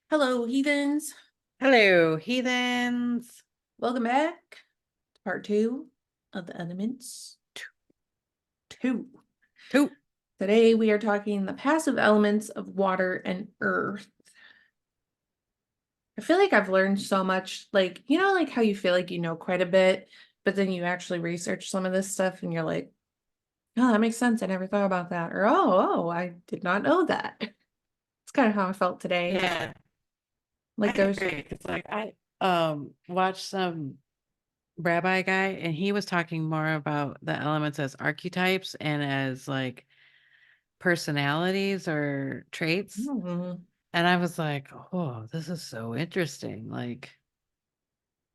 Hello, heathens. Hello, heathens. Welcome back to part two of the elements. Two. Two. Today we are talking the passive elements of water and earth. I feel like I've learned so much, like how you feel like you know quite a bit, but then you actually research some of this stuff and you're like, oh, that makes sense. I never thought about that. Or, I did not know that. It's kind of how I felt today. Yeah, I Like there's, agree. It's like I watched some rabbi guy and he was talking more about the elements as archetypes and as like personalities or traits. hmm. And I was like, oh, this is so interesting. Like,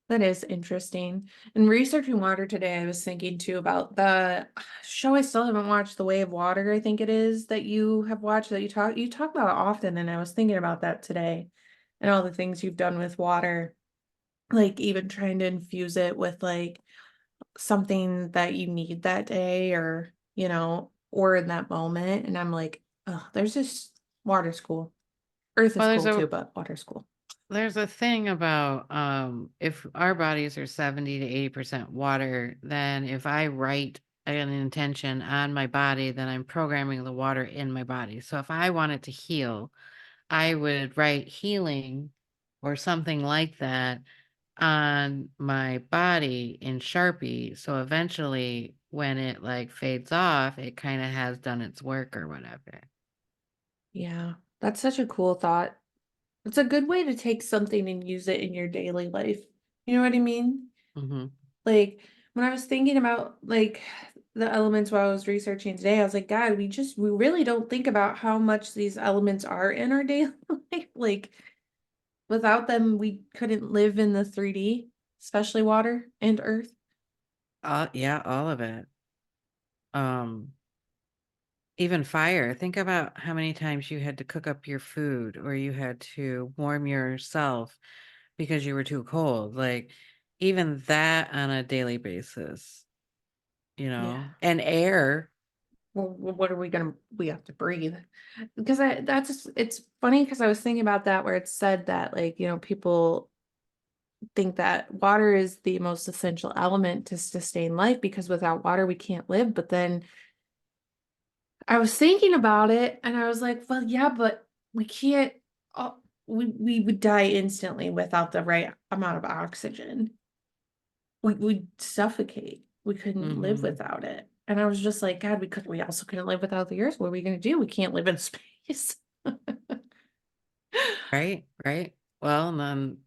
That is interesting. In researching water today, I was thinking too about the show I still haven't watched, The Way of Water, I think it is, that you have watched that you talk about it often, and I was thinking about that today and all the things you've done with water, like even trying to infuse it with like something that you need that day or in that moment. And I'm like, oh, there's this water school. Earth is well, cool too, but water school. there's a thing about if our bodies are 70 to 80% water, then if I write an intention on my body, then I'm programming the water in my body. So if I wanted to heal, I would write healing or something like that on my body in Sharpie. So eventually when it like fades off, it kind of has done its work or whatever. Yeah, that's such a cool thought. It's a good way to take something and use it in your daily life. You know what I mean? Hmm. Like when I was thinking about like the elements while I was researching today, I was like, God, we really don't think about how much these elements are in our daily life. Like without them, we couldn't live in the 3D, especially water and earth. Yeah, all of it. Um, Even fire. Think about how many times you had to cook up your food or you had to warm yourself because you were too cold. Like, even that on a daily basis, Yeah. and air. Well, what are we have to breathe? Because it's funny because I was thinking about that where it said that like, people think that water is the most essential element to sustain life because without water we can't live. But then I was thinking about it and I was like, well, yeah, but we can't, uh, we would die instantly without the right amount of oxygen. We'd suffocate. We couldn't live Hmm. without it. And I was just like, God, we also couldn't live without the earth. What are we going to do? We can't live in space. Right? Right. Well, and then,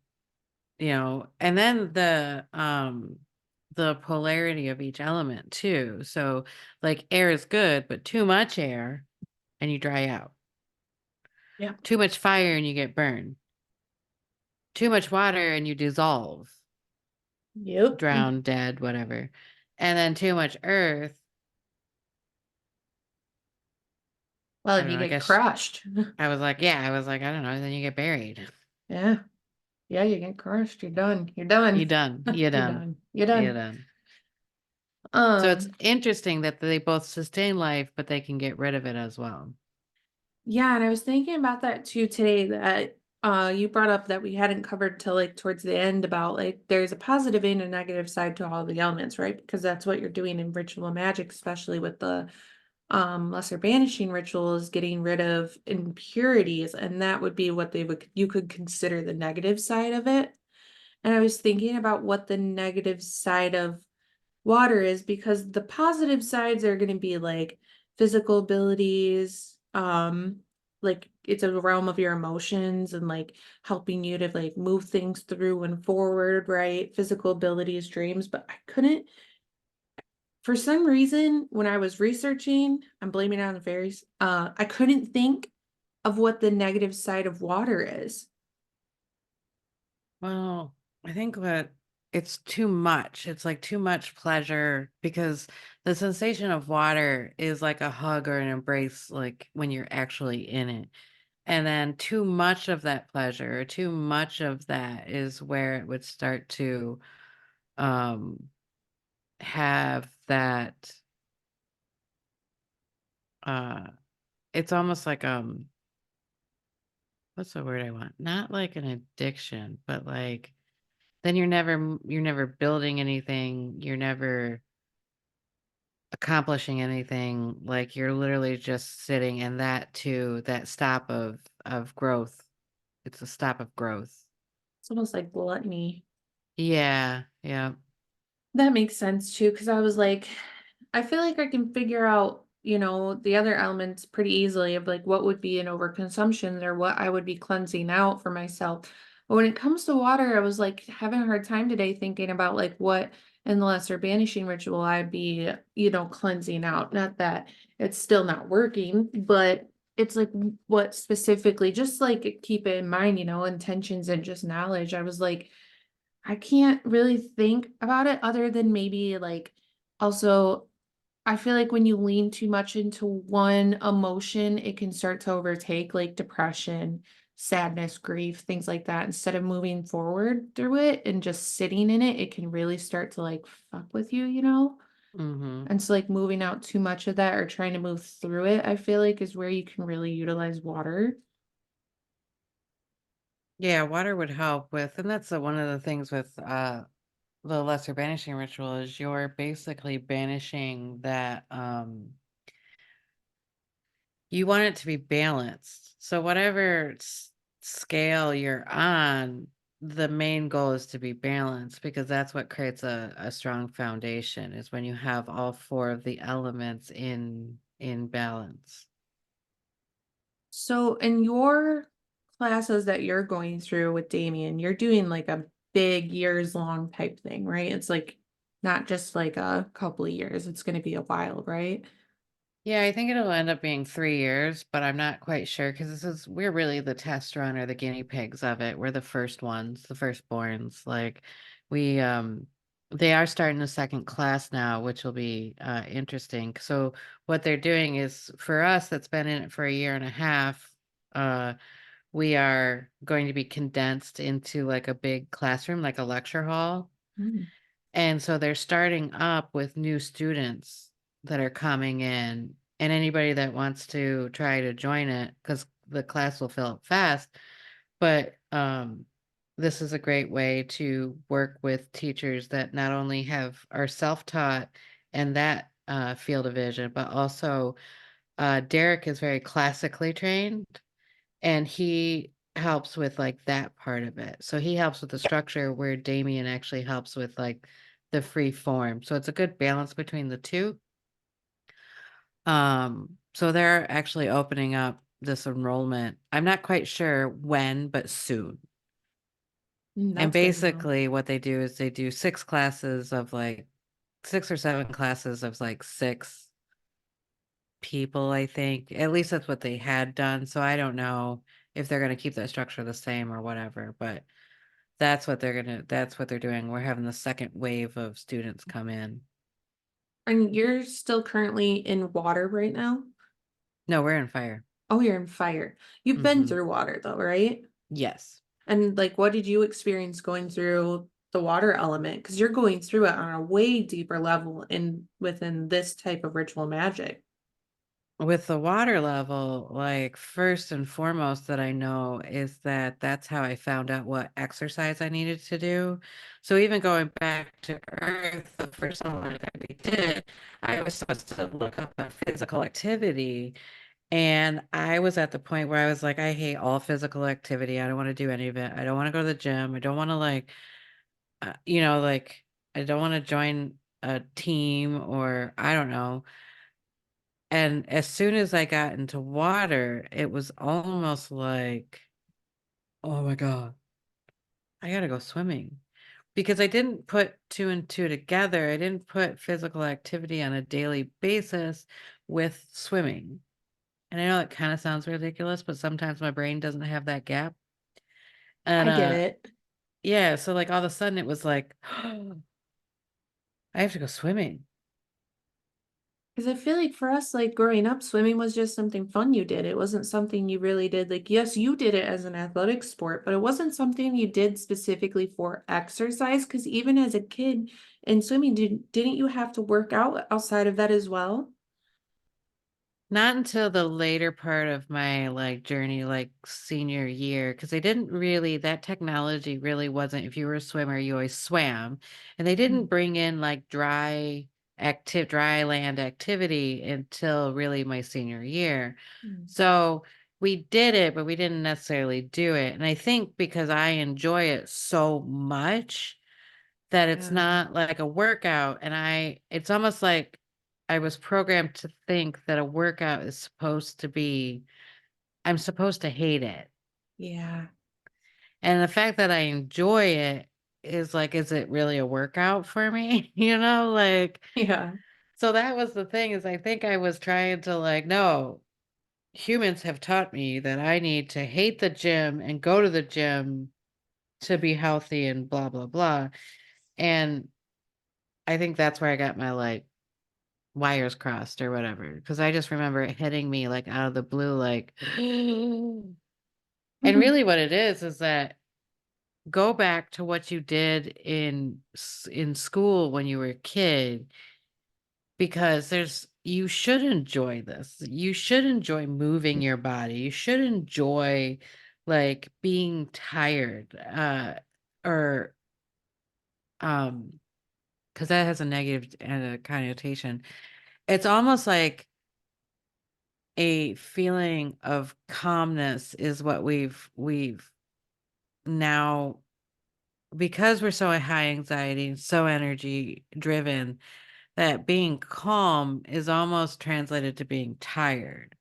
and then the polarity of each element too. So like air is good, but too much air and you dry out. Yeah. Too much fire and you get burned. Too much water and you dissolve, Yep. drown, dead, whatever. And then too much earth. I Well, don't you know. I get guess crushed. I was like, I don't know. Then you get buried. Yeah. Yeah, you get crushed. You're done. You're done. You done. You You're done. done. You're You done. done. So it's Um, interesting that they both sustain life, but they can get rid of it as well. yeah, and I was thinking about that too today that you brought up that we hadn't covered till like towards the end about like there's a positive and a negative side to all the elements, right? Because that's what you're doing in ritual magic, especially with the lesser banishing rituals, getting rid of impurities, and that would be what you could consider the negative side of it. And I was thinking about what the negative side of water is because the positive sides are going to be like physical abilities, like it's a realm of your emotions and like helping you to like move things through and forward, right? Physical abilities, dreams, but I couldn't for some reason when I was researching, I'm blaming it on the fairies. I couldn't think of what the negative side of water is. Well, I think that it's too much. It's like too much pleasure because the sensation of water is like a hug or an embrace, like when you're actually in it. And then too much of that pleasure, or too much of that is where it would start to um have that uh it's almost like what's the word I want? Not like an addiction, but like then you're never building anything, you're never accomplishing anything, like you're literally just sitting and that too, that stop of growth. It's a stop of growth. It's almost like gluttony. Yeah, yeah. That makes sense too, because I was like, I feel like I can figure out, the other elements pretty easily of like what would be an overconsumption or what I would be cleansing out for myself. But when it comes to water, I was like having a hard time today thinking about like what in the lesser banishing ritual I'd be, cleansing out. Not that it's still not working, but it's like what specifically, just like keep it in mind, intentions and just knowledge. I was like, I can't really think about it other than maybe like also I feel like when you lean too much into one emotion, it can start to overtake like depression, sadness, grief, things like that. Instead of moving forward through it and just sitting in it, it can really start to like fuck with you. Mhm. And so like moving out too much of that or trying to move through it, I feel like is where you can really utilize water. Yeah, water would help with, and that's one of the things with the lesser banishing ritual is you're basically banishing that you want it to be balanced. So whatever scale you're on, the main goal is to be balanced because that's what creates a strong foundation is when you have all four of the elements in balance. So in your classes that you're going through with Damien, you're doing like a big years long type thing, right? It's like not just like a couple of years, it's going to be a while, right? Yeah, I think it'll end up being 3 years, but I'm not quite sure because we're really the test run or the guinea pigs of it. We're the first ones, the firstborns. Like we they are starting the second class now, which will be interesting. So what they're doing is for us that's been in it for a year and a half, uh we are going to be condensed into like a big classroom, like a lecture hall. Mm. And so they're starting up with new students that are coming in, and anybody that wants to try to join it, because the class will fill up fast. But this is a great way to work with teachers that not only are self-taught and that field of vision, but also Derek is very classically trained and he helps with like that part of it. So he helps with the structure where Damien actually helps with like the free form. So it's a good balance between the two. So they're actually opening up this enrollment. I'm not quite sure when, but soon. And That's good to know. basically what they do is they do 6 classes of like 6 or 7 classes of like 6 people, I think. At least that's what they had done. So I don't know if they're going to keep that structure the same or whatever, but that's what they're doing. We're having the second wave of students come in. And you're still currently in water right now? No, we're in fire. Oh, you're in fire. You've been Mhm. through water though, right? Yes. And like, what did you experience going through the water element? Because you're going through it on a way deeper level in within this type of ritual magic. With the water level, like first and foremost that I know is that that's how I found out what exercise I needed to do. So even going back to Earth, the first one that we did, I was supposed to look up a physical activity. And I was at the point where I was like, I hate all physical activity. I don't want to do any of it. I don't want to go to the gym. I don't want to like, like I don't want to join a team or I don't know. And as soon as I got into water, it was almost like, oh my God, I gotta go swimming. Because I didn't put two and two together. I didn't put physical activity on a daily basis with swimming. And I know it kind of sounds ridiculous, but sometimes my brain doesn't have that gap. And I get it. yeah, so like all of a sudden it was like, I have to go swimming. Because I feel like for us, like growing up, swimming was just something fun you did. It wasn't something you really did. Like, yes, you did it as an athletic sport, but it wasn't something you did specifically for exercise. Because even as a kid in swimming, didn't you have to work out outside of that as well? Not until the later part of my, like, journey, like, senior year, because they didn't really that technology really wasn't if you were a swimmer, you always swam, and they didn't Mm, bring in, like, dry land activity until really my senior year. mm. So, we did it, but we didn't necessarily do it, and I think because I enjoy it so much that it's Yeah. not like a workout, and it's almost like I was programmed to think that a workout is supposed to be I'm supposed to hate it. Yeah. And the fact that I enjoy it is like, is it really a workout for me? You know, like, Yeah. so that was the thing is I think I was trying to like, no, humans have taught me that I need to hate the gym and go to the gym to be healthy and blah blah blah. And I think that's where I got my like wires crossed or whatever, because I just remember it hitting me, like, out of the blue, like and really what it is that go back to what you did in school when you were a kid, because there's you should enjoy this. You should enjoy moving your body. You should enjoy, like, being tired, or, um, because that has a negative, connotation. It's almost like a feeling of calmness is what we've now, because we're so high anxiety and so energy driven, that being calm is almost translated to being tired.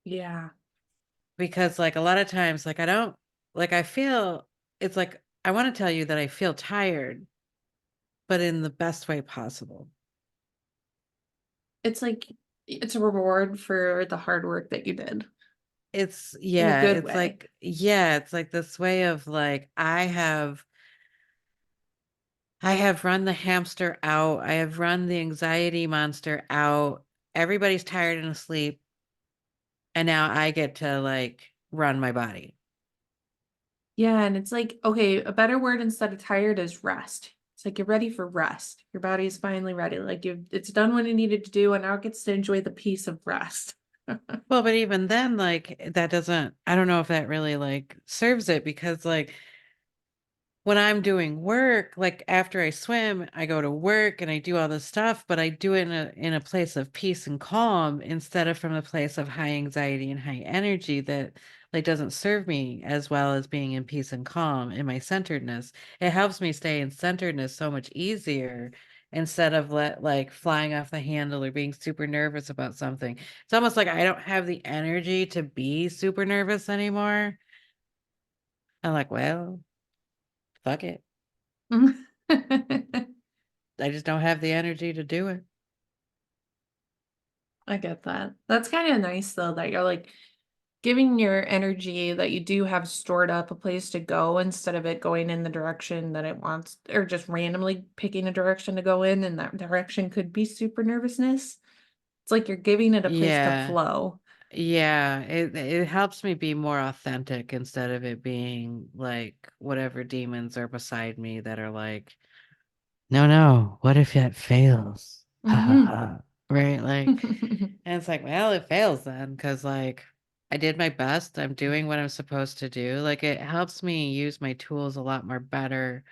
Yeah. Because like a lot of times, like I don't like I feel it's like I want to tell you that I feel tired, but in the best way possible. It's like it's a reward for the hard work that you did It's in a yeah, good it's way. like yeah, it's like this way of like I have run the hamster out. I have run the anxiety monster out. Everybody's tired and asleep, and now I get to like run my body. Yeah, and it's like, okay, a better word instead of tired is rest. It's like you're ready for rest. Your body is finally ready. Like it's done what it needed to do, and now it gets to enjoy the peace of rest. Well, but even then, like that doesn't, I don't know if that really like serves it, because like when I'm doing work, like after I swim, I go to work and I do all this stuff, but I do it in a place of peace and calm instead of from a place of high anxiety and high energy that like doesn't serve me as well as being in peace and calm in my centeredness. It helps me stay in centeredness so much easier instead of like flying off the handle or being super nervous about something. It's almost like I don't have the energy to be super nervous anymore. I'm like, well, fuck it. I just don't have the energy to do it. I get that. That's kind of nice though, that you're like giving your energy that you do have stored up a place to go instead of it going in the direction that it wants, or just randomly picking a direction to go in, and that direction could be super nervousness. It's like you're giving it a place to Yeah. flow. Yeah. It helps me be more authentic instead of it being like whatever demons are beside me that are like, no, no, what if it fails? Ha ha Hmm. ha. Right? Like, and it's like, well, it fails then, because like I did my best. I'm doing what I'm supposed to do. Like it helps me use my tools a lot more better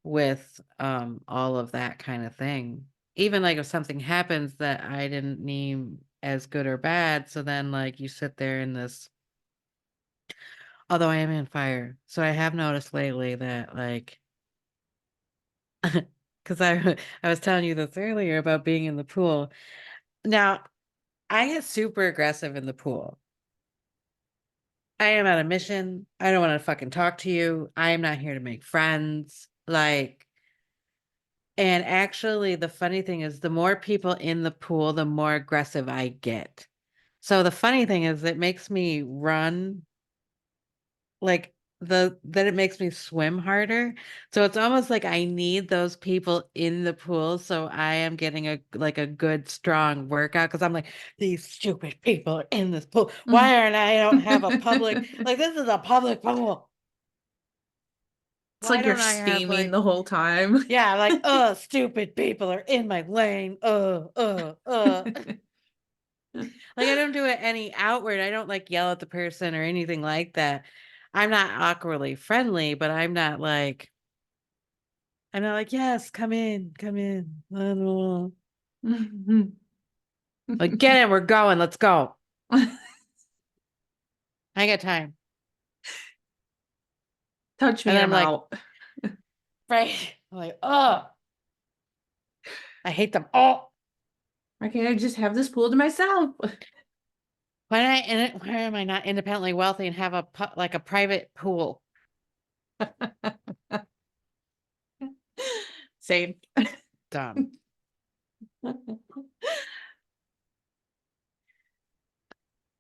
with all of that kind of thing. Even like if something happens that I didn't need as good or bad, so then like you sit there in this, although I am in fire. So I have noticed lately that like because I was telling you this earlier about being in the pool. Now, I get super aggressive in the pool. I am on a mission. I don't want to fucking talk to you. I am not here to make friends. Like, and actually, the funny thing is, the more people in the pool, the more aggressive I get. So the funny thing is, it makes me run like that it makes me swim harder. So it's almost like I need those people in the pool so I am getting a like a good strong workout, because I'm like, these stupid people are in this pool. Why aren't I don't have a public like this is a public pool. It's Why like you're don't I have steaming like the whole time. yeah, like, stupid people are in my lane. Like, I don't do it any outward. I don't like yell at the person or anything like that. I'm not awkwardly friendly, but I'm not like, yes, come in, come in. Blah, blah, blah. Like, get in, we're going, let's go. I ain't got time. Touch And me, then I'm I'm like, out. right. I'm like, oh, I hate them all. Why can't I just have this pool to myself? Why am I not independently wealthy and have like a private pool? Same. Dumb.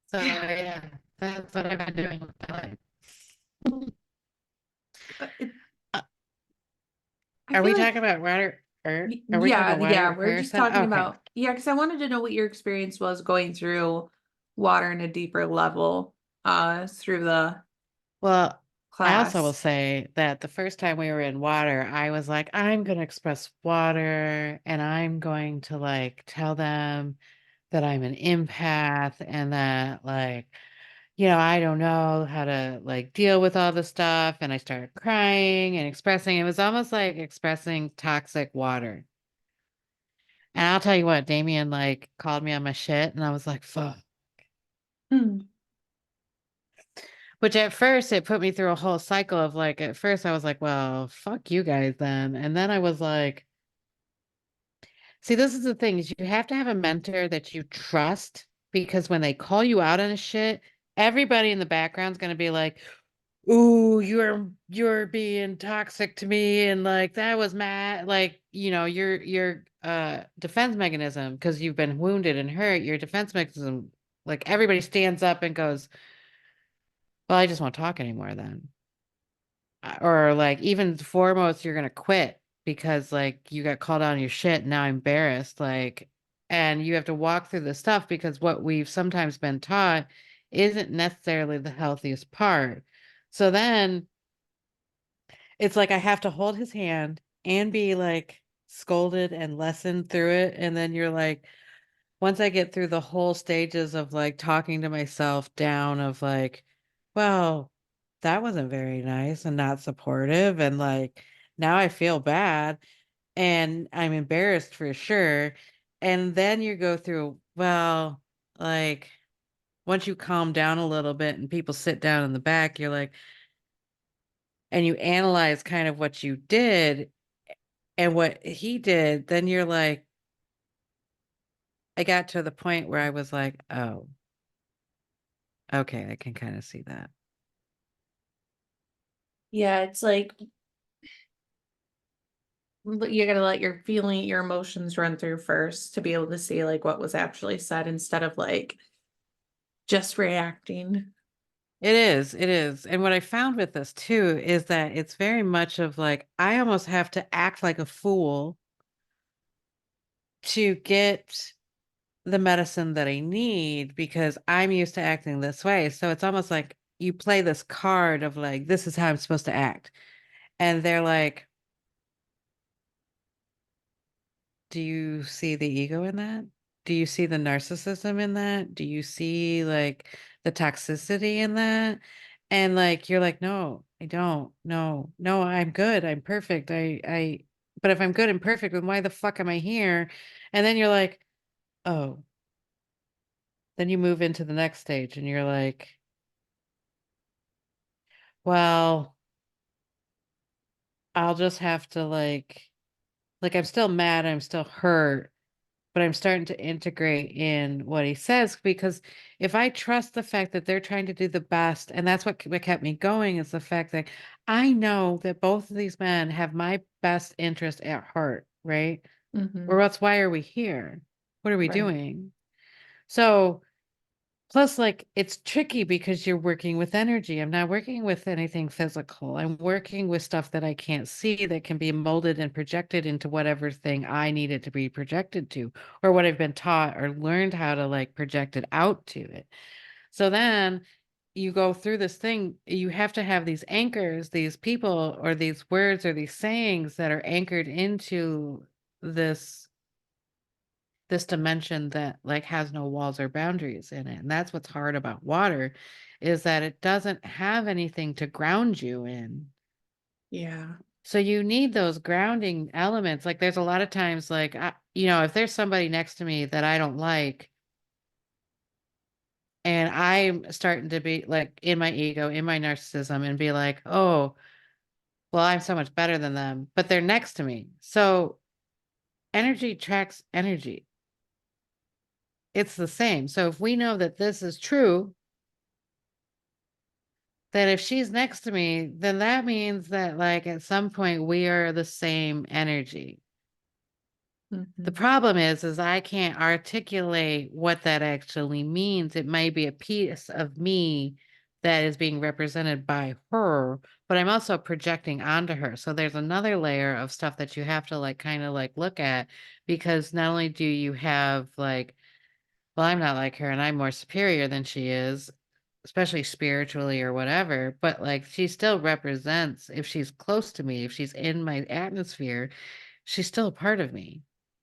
So yeah, that's what I've been doing with my life. Uh, I Are feel we like, talking about water or are we talking yeah, about water yeah, or we're just person? talking Okay. about, yeah, because I wanted to know what your experience was going through water in a deeper level, through the Well, I also will class. say that the first time we were in water, I was like, I'm going to express water and I'm going to like tell them that I'm an empath and that like, I don't know how to like deal with all this stuff. And I started crying and expressing. It was almost like expressing toxic water. And I'll tell you what, Damien like called me on my shit and I was like, fuck. Hmm. Which at first it put me through a whole cycle of like, at first I was like, well, fuck you guys then. And then I was like, see, this is the thing is you have to have a mentor that you trust because when they call you out on a shit, everybody in the background's gonna be like, ooh, you're being toxic to me and like that was mad like, your defense mechanism because you've been wounded and hurt, your defense mechanism, like everybody stands up and goes, well, I just won't talk anymore then. Or like even foremost you're gonna quit because like you got called on your shit and now embarrassed like and you have to walk through the stuff because what we've sometimes been taught isn't necessarily the healthiest part. So then it's like I have to hold his hand and be like scolded and lessened through it, and then you're like, once I get through the whole stages of like talking to myself down of like, well, that wasn't very nice and not supportive. And like, now I feel bad and I'm embarrassed for sure. And then you go through, well, like, once you calm down a little bit and people sit down in the back, you're like, and you analyze kind of what you did and what he did, then you're like, I got to the point where I was like, oh, okay, I can kind of see that. Yeah, it's like you gotta let your emotions run through first to be able to see like what was actually said instead of like just reacting. It is, it is. And what I found with this too is that it's very much of like, I almost have to act like a fool to get the medicine that I need because I'm used to acting this way. So it's almost like you play this card of like, this is how I'm supposed to act. And they're like, do you see the ego in that? Do you see the narcissism in that? Do you see like the toxicity in that? And like you're like, no, I don't. No, no, I'm good. I'm perfect. But if I'm good and perfect, then why the fuck am I here? And then you're like, oh, then you move into the next stage and you're like, well, I'll just have to like I'm still mad, I'm still hurt, but I'm starting to integrate in what he says because if I trust the fact that they're trying to do the best, and that's what kept me going is the fact that I know that both of these men have my best interest at heart, right? Or Hmm. else why are we here? What are we Right. doing? So plus, like, it's tricky because you're working with energy. I'm not working with anything physical. I'm working with stuff that I can't see that can be molded and projected into whatever thing I need it to be projected to, or what I've been taught or learned how to like project it out to it. So then you go through this thing, you have to have these anchors, these people, or these words or these sayings that are anchored into this this dimension that like has no walls or boundaries in it. And that's what's hard about water is that it doesn't have anything to ground you in. Yeah. So you need those grounding elements. Like there's a lot of times like if there's somebody next to me that I don't like and I'm starting to be like in my ego, in my narcissism and be like, "Oh, well, I'm so much better than them," but they're next to me. So energy tracks energy. It's the same. So if we know that this is true, then if she's next to me, then that means that like at some point we are the same energy. The Mhm. problem is I can't articulate what that actually means. It may be a piece of me that is being represented by her, but I'm also projecting onto her. So there's another layer of stuff that you have to like kind of like look at because not only do you have like, well, I'm not like her and I'm more superior than she is, especially spiritually or whatever, but like she still represents, if she's close to me, if she's in my atmosphere, she's still a part of me.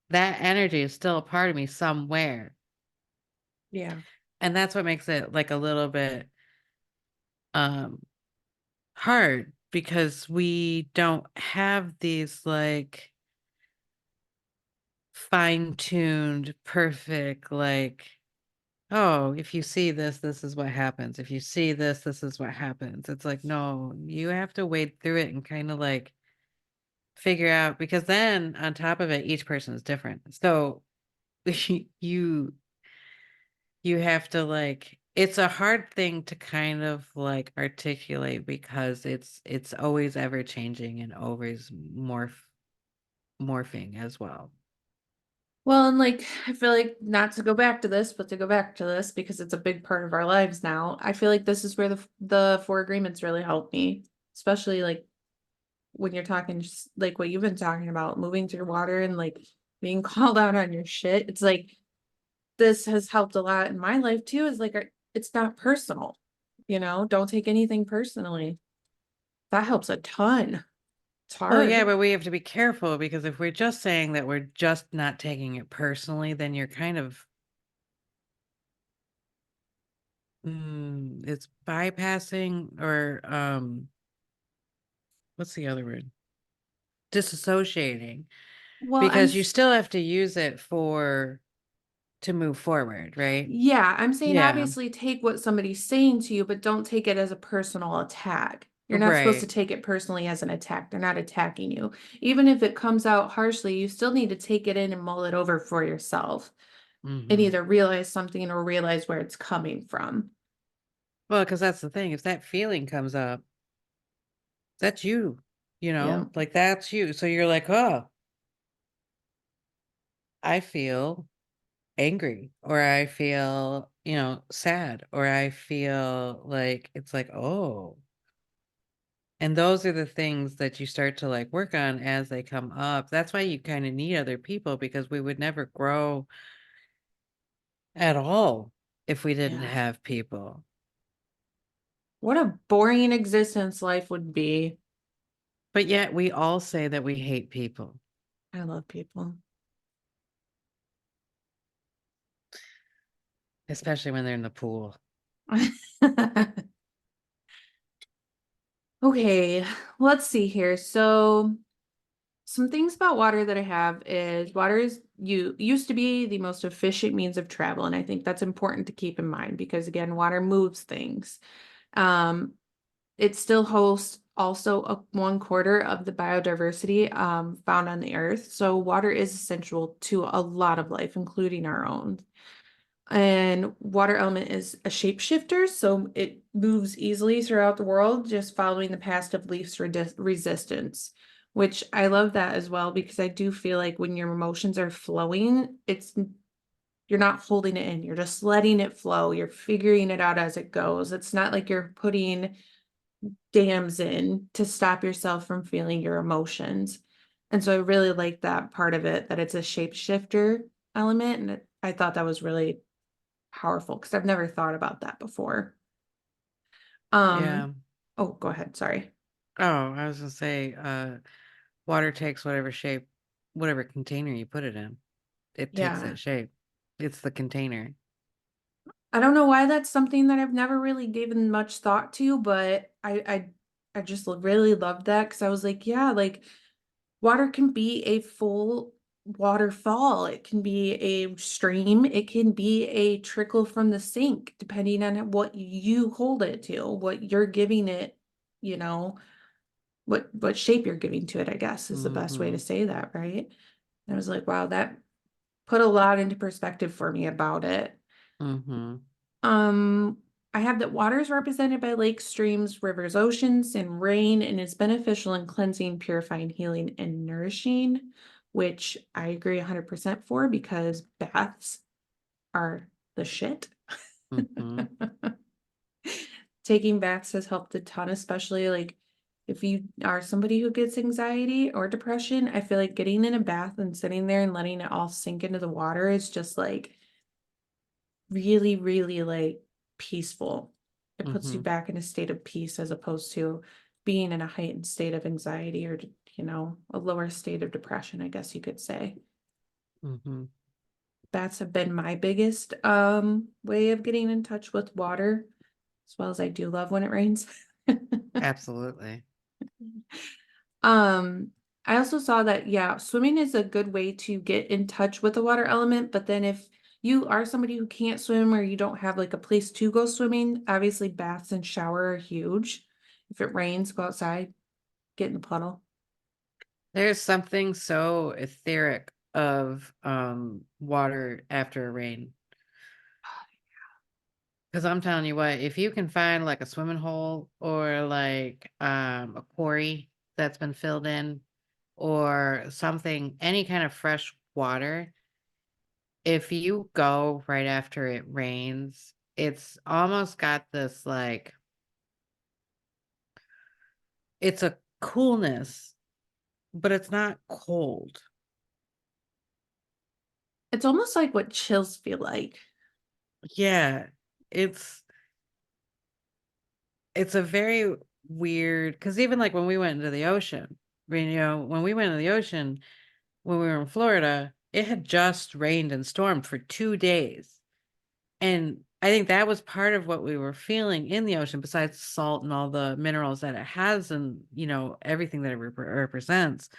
That energy is still a part of me somewhere. Yeah. And that's what makes it like a little bit um hard because we don't have these like fine-tuned perfect like, oh, if you see this, this is what happens. If you see this, this is what happens. It's like, no, you have to wade through it and kind of like figure out because then on top of it, each person is different. So you you have to like it's a hard thing to kind of like articulate because it's always ever changing and always morphing as well. Well, and like, I feel like not to go back to this, but to go back to this because it's a big part of our lives now. I feel like this is where the four agreements really help me, especially like when you're talking just like what you've been talking about, moving through water and like being called out on your shit. It's like this has helped a lot in my life too. Is like it's not personal, don't take anything personally. That helps a ton. It's Well, yeah, hard. but we have to be careful because if we're just saying that we're just not taking it personally, then you're kind of it's bypassing or what's the other word? Disassociating Well, because you still have to use it for to move forward, right? yeah, I'm saying Yeah. obviously take what somebody's saying to you, but don't take it as a personal attack. You're not supposed to Right. take it personally as an attack. They're not attacking you. Even if it comes out harshly, you still need to take it in and mull it over for yourself and Mhm. either realize something or realize where it's coming from. Well, because that's the thing. If that feeling comes up, that's you, Yeah. like that's you. So you're like, oh, I feel angry or I feel, sad or I feel like it's like, oh. And those are the things that you start to like work on as they come up. That's why you kind of need other people because we would never grow at all if we didn't Yeah. have people. What a boring existence life would be. But yet we all say that we hate people, I love people. especially when they're in the pool. Okay, let's see here. So some things about water that I have is water is used to be the most efficient means of travel, and I think that's important to keep in mind because again, water moves things. Um, it still hosts also a 1/4 of the biodiversity found on the earth. So water is essential to a lot of life, including our own. And water element is a shapeshifter, so it moves easily throughout the world, just following the path of least resistance, which I love that as well because I do feel like when your emotions are flowing, you're not holding it in, you're just letting it flow, you're figuring it out as it goes. It's not like you're putting dams in to stop yourself from feeling your emotions. And so I really like that part of it, that it's a shapeshifter element, and I thought that was really powerful because I've never thought about that before. Um, Yeah. oh, go ahead. Sorry. Oh, I was gonna say, water takes whatever shape, whatever container you put it in. it takes Yeah. that shape. It's the container. I don't know why that's something that I've never really given much thought to, but I just really loved that because I was like, yeah, like water can be a full waterfall. It can be a stream. It can be a trickle from the sink, depending on what you hold it to, what you're giving it, you know, what shape you're giving to it, I guess is the best way to Mhm. say that, right? And I was like, wow, that put a lot into perspective for me about it. Mhm. Um, I have that water is represented by lakes, streams, rivers, oceans, and rain, and is beneficial in cleansing, purifying, healing, and nourishing, which I agree 100% for because baths are the shit. Mhm. Taking baths has helped a ton, especially like if you are somebody who gets anxiety or depression. I feel like getting in a bath and sitting there and letting it all sink into the water is just like really, really like peaceful. It puts you Mhm. back in a state of peace as opposed to being in a heightened state of anxiety or, a lower state of depression, I guess you could say. Mhm. That's have been my biggest way of getting in touch with water, as well as I do love when it rains. Absolutely. Um, I also saw that, yeah, swimming is a good way to get in touch with the water element, but then if you are somebody who can't swim or you don't have like a place to go swimming, obviously baths and shower are huge. If it rains, go outside, get in the puddle. There's something so etheric of water after a rain. Because I'm telling you what, if you can find like a swimming hole or like a quarry that's been filled in or something, any kind of fresh water, if you go right after it rains, it's almost got this like, it's a coolness, but it's not cold. It's almost like what chills feel like. Yeah, it's it's a very weird because even like when we went into the ocean, when we went into the ocean when we were in Florida, it had just rained and stormed for 2 days. And I think that was part of what we were feeling in the ocean, besides salt and all the minerals that it has and, everything that it represents.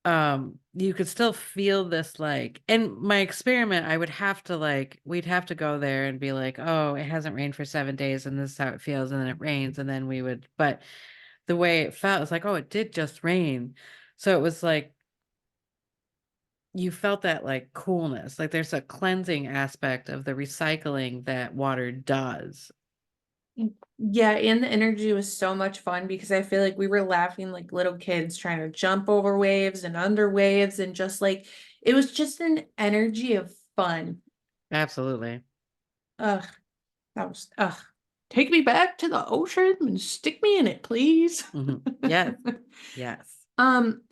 You could still feel this like, and my experiment, I would have to like, we'd have to go there and be like, oh, it hasn't rained for 7 days and this is how it feels. And then it rains. And then we would, but the way it felt was like, oh, it did just rain. So it was like, you felt that like coolness, like there's a cleansing aspect of the recycling that water does. Yeah, and the energy was so much fun because I feel like we were laughing like little kids trying to jump over waves and under waves and just like it was just an energy of fun. Absolutely. Ugh, that was take me back to the ocean and stick me in it, please. Yes. Yes. Um,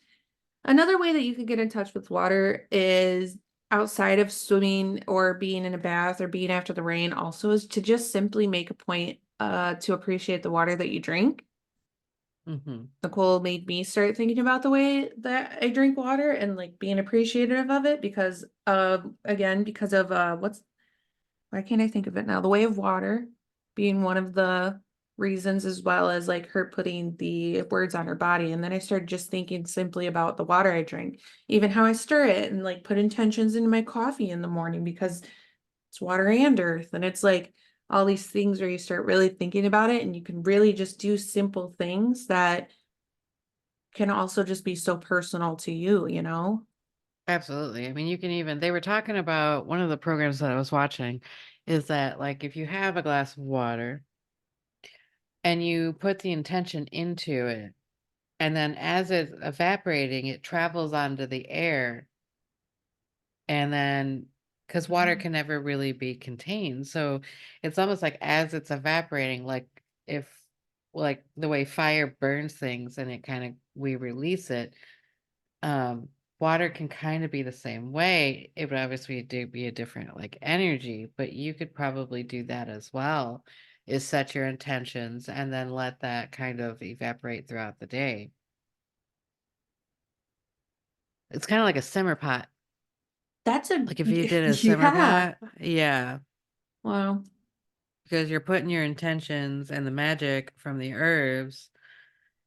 Another way that you could get in touch with water is outside of swimming or being in a bath or being after the rain also is to just simply make a point to appreciate the water that you drink. Hmm. Nicole made me start thinking about the way that I drink water and like being appreciative of it because again because of why can't I think of it now? The way of water being one of the reasons, as well as like her putting the words on her body. And then I started just thinking simply about the water I drink, even how I stir it and like put intentions into my coffee in the morning because it's water and earth. And it's like all these things where you start really thinking about it and you can really just do simple things that can also just be so personal to you, you know? Absolutely. I mean, you can even, they were talking about one of the programs that I was watching is that like if you have a glass of water and you put the intention into it, and then as it's evaporating, it travels onto the air. And then, because water Mhm. can never really be contained. So it's almost like as it's evaporating, like if, like the way fire burns things and it kind of, we release it, um, water can kind of be the same way. It would obviously do be a different like energy, but you could probably do that as well, is set your intentions and then let that kind of evaporate throughout the day. It's kind of like a simmer pot. That's a Like if you did a simmer yeah. pot, yeah, Wow. because you're putting your intentions and the magic from the herbs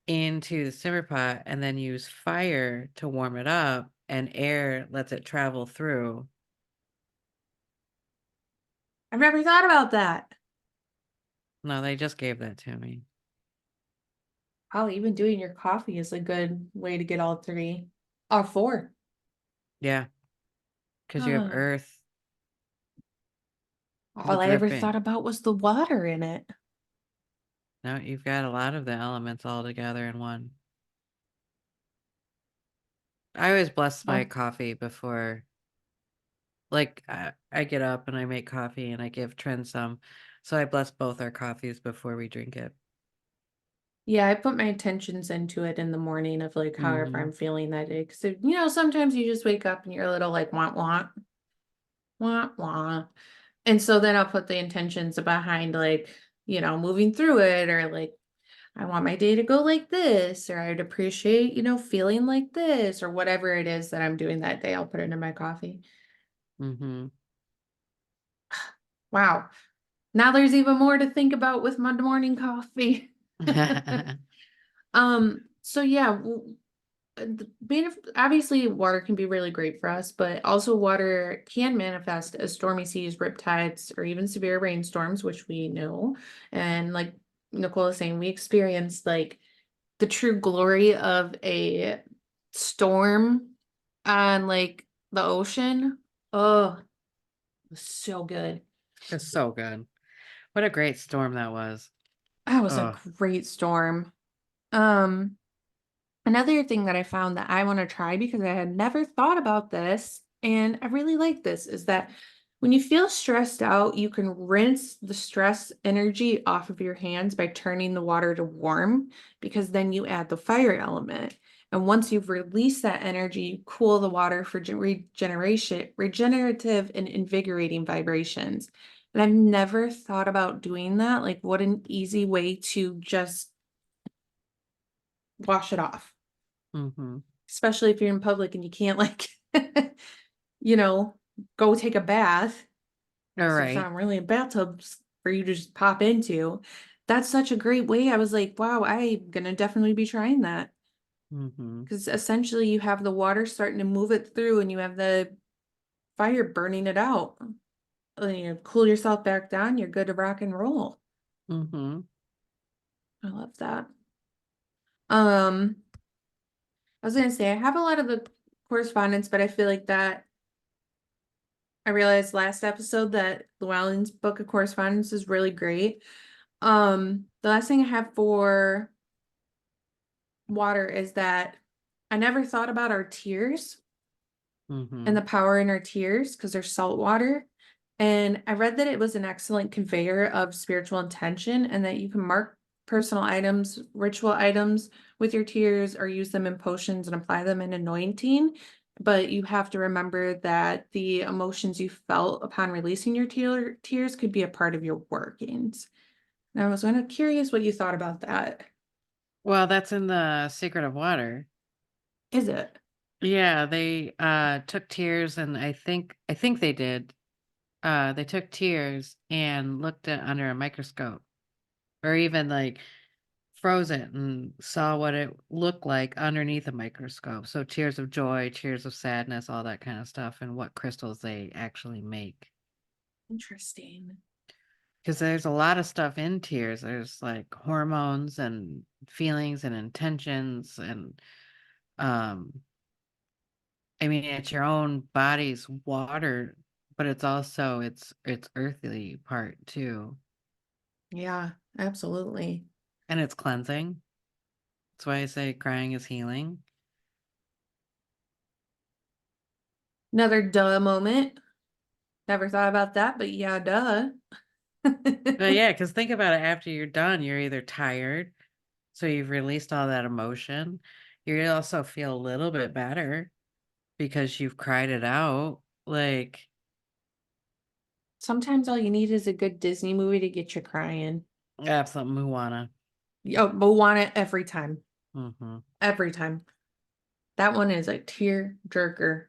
into the simmer pot and then use fire to warm it up and air lets it travel through. I've never thought about that. No, they just gave that to me. Oh, even doing your coffee is a good way to get all three. All four. Yeah, because you have Huh. earth, the All I ever thought dripping. about was the water in it. Now you've got a lot of the elements all together in one. I always bless my Oh, coffee before, like, I get up and I make coffee and I give Trent some. So I bless both our coffees before we drink it. yeah, I put my intentions into it in the morning of like however Mm-hmm. I'm feeling that day. Cause sometimes you just wake up and you're a little like want want want want. And so then I'll put the intentions behind like, moving through it or like I want my day to go like this, or I'd appreciate, feeling like this, or whatever it is that I'm doing that day. I'll put it in my coffee. Mm-hmm. Wow. Now there's even more to think about with my morning coffee. So yeah, obviously water can be really great for us, but also water can manifest as stormy seas, riptides, or even severe rainstorms, which we know. And like Nicole is saying, we experienced like the true glory of a storm on like the ocean. Oh, it was so good. It's so good. What a great storm that was. That was a Oh. great storm. Um, Another thing that I found that I want to try because I had never thought about this, and I really like this, is that when you feel stressed out, you can rinse the stress energy off of your hands by turning the water to warm, because then you add the fire element. And once you've released that energy, you cool the water for regenerative and invigorating vibrations. And I've never thought about doing that. Like, what an easy way to just wash it off, Mm-hmm. especially if you're in public and you can't like you know go take a bath All because there's right. not really a bathtub for you to just pop into. That's such a great way. I was like, wow, I'm gonna definitely be trying that, Mm-hmm. because essentially you have the water starting to move it through and you have the fire burning it out, and you cool yourself back down, you're good to rock and roll. Mm-hmm. I love that. um I was gonna say I have a lot of the correspondence, but I feel like that I realized last episode that Llewellyn's book of correspondence is really great. The last thing I have for water is that I never thought about our tears and Mm-hmm. the power in our tears because they're salt water. And I read that it was an excellent conveyor of spiritual intention and that you can mark personal items, ritual items with your tears or use them in potions and apply them in anointing. But you have to remember that the emotions you felt upon releasing your tears could be a part of your workings. And I was kind of curious what you thought about that. Well, that's in the Secret of Water. Is it? Yeah, they took tears and I think they did. They took tears and looked at under a microscope or even like froze it and saw what it looked like underneath a microscope. So tears of joy, tears of sadness, all that kind of stuff, and what crystals they actually make. Interesting. Because there's a lot of stuff in tears. There's like hormones and feelings and intentions and um I mean it's your own body's water, but it's also its earthly part too. Yeah, absolutely. And it's cleansing. That's why I say crying is healing. Another duh moment. Never thought about that, but yeah, duh. But yeah, because think about it after you're done, you're either tired, so you've released all that emotion. You also feel a little bit better because you've cried it out. Like, Sometimes all you need is a good Disney movie to get you crying. absolute Moana. Oh, Moana every time. Mm-hmm. Every time. That one is a tear jerker.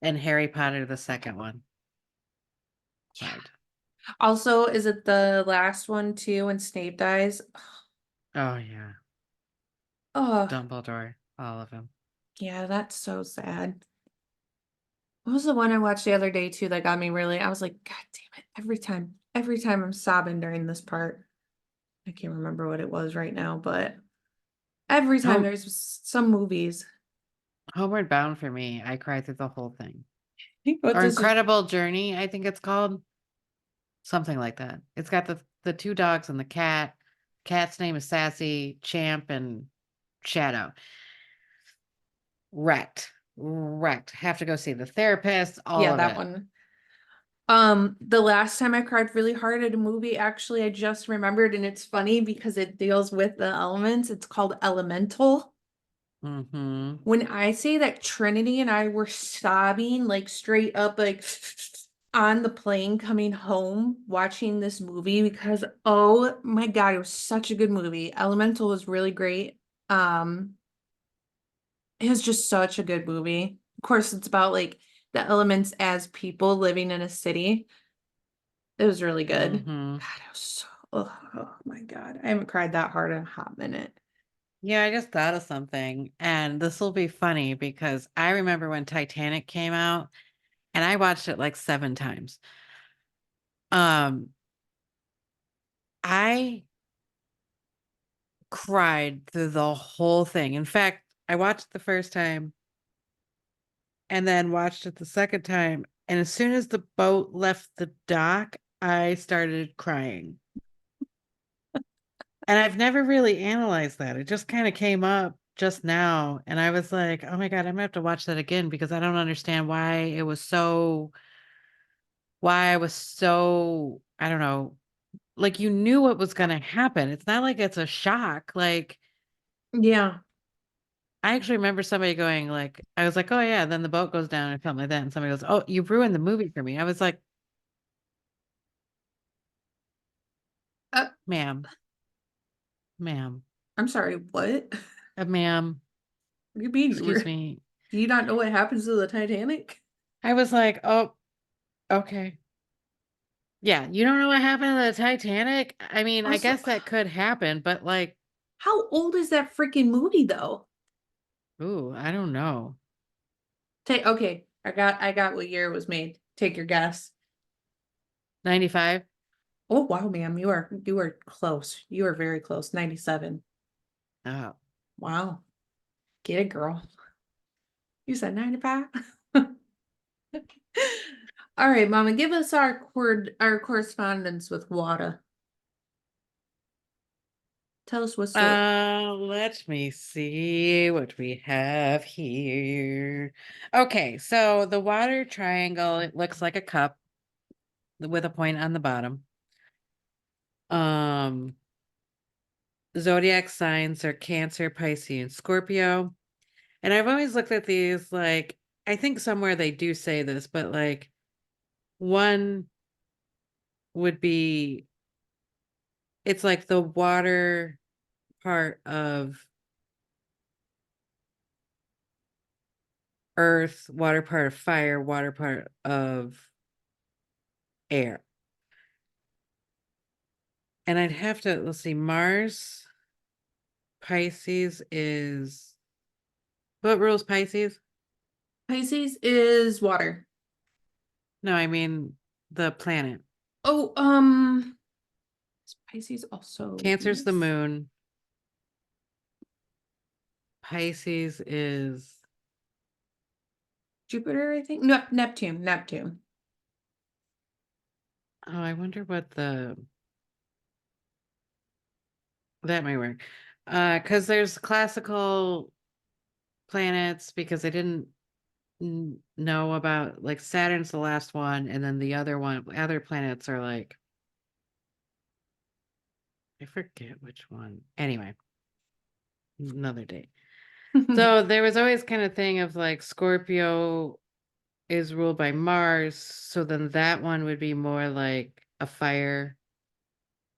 And Harry Potter, the second one. Yeah. Right. Also, is it the last one too when Snape dies? Oh yeah. Oh, Dumbledore, all of them. yeah, that's so sad. What was the one I watched the other day too that got me really, I was like, God damn it. Every time I'm sobbing during this part. I can't remember what it was right now, but every time Home there's some movies. Homeward Bound for me. I cried through the whole thing. What Or this is, Incredible Journey, I think it's called. Something like that. It's got the two dogs and the cat. Cat's name is Sassy, Champ, and Shadow. Wrecked. Wrecked. Have to go see the therapist, all yeah, of that it. one. The last time I cried really hard at a movie, actually, I just remembered, and it's funny because it deals with the elements. It's called Elemental. Mm-hmm. When I say that Trinity and I were sobbing, like straight up, like on the plane coming home watching this movie because oh my God, it was such a good movie. Elemental was really great. Um, it was just such a good movie. Of course, it's about like the elements as people living in a city. It was really good. Mm-hmm. God, it was so, oh my God. I haven't cried that hard in a hot minute. Yeah, I just thought of something, and this will be funny because I remember when Titanic came out, and I watched it like 7 times. Um, I cried through the whole thing. In fact, I watched it the first time and then watched it the second time. And as soon as the boat left the dock, I started crying. And I've never really analyzed that. It just kind of came up just now. And I was like, oh my God, I'm gonna have to watch that again because I don't understand why I was so, I don't know, like you knew what was gonna happen. It's not like it's a shock. Like Yeah. I actually remember somebody going like, I was like, oh yeah, then the boat goes down or something like that. And somebody goes, oh, you ruined the movie for me. I was like, Uh, ma'am, ma'am, I'm sorry, what? ma'am, What do you mean? excuse me. Do you not know what happens to the Titanic? I was like, oh, okay. Yeah, you don't know what happened to the Titanic? I mean, I Also, guess that could happen, but like, how old is that freaking movie though? ooh, I don't know. Take okay, I got what year it was made. Take your guess. 95? Oh wow, ma'am, you are close. You are very close. 97. Oh. Wow. Get it, girl. You said 95? All right, Mama, give us our correspondence with Wada. Tell us what's up. Let me see what we have here. Okay, so the water triangle, it looks like a cup with a point on the bottom. Um, Zodiac signs are Cancer, Pisces, and Scorpio. And I've always looked at these like, I think somewhere they do say this, but like one would be, it's like the water part of earth, water part of fire, water part of air. And I'd have to, let's see, Mars, Pisces is, what rules Pisces? Pisces is water. No, I mean the planet. Oh, is Pisces also Cancer's the Venus? moon. Pisces is, Jupiter, I think. No, Neptune, Neptune. oh, I wonder what that might work. Because there's classical planets because they didn't know about like Saturn's the last one, and then the other planets are like, I forget which one. Anyway, another day. So there was always kind of thing of like Scorpio is ruled by Mars, so then that one would be more like a fire.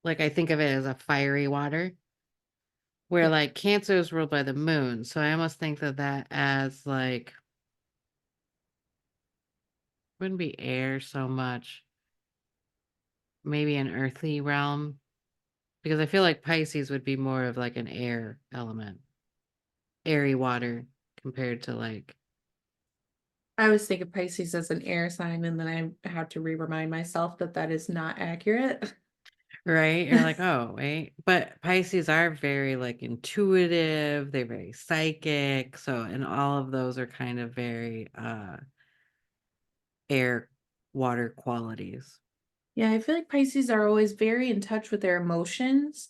Like I think of it as a fiery water, where Yeah. like Cancer is ruled by the moon. So I almost think of that as like Wouldn't be air so much. Maybe an earthly realm. Because I feel like Pisces would be more of like an air element. Airy water compared to like I always think of Pisces as an air sign, and then I have to remind myself that that is not accurate. right? You're like, oh, wait. But Pisces are very like intuitive, they're very psychic. So and all of those are kind of very air water qualities. Yeah, I feel like Pisces are always very in touch with their emotions,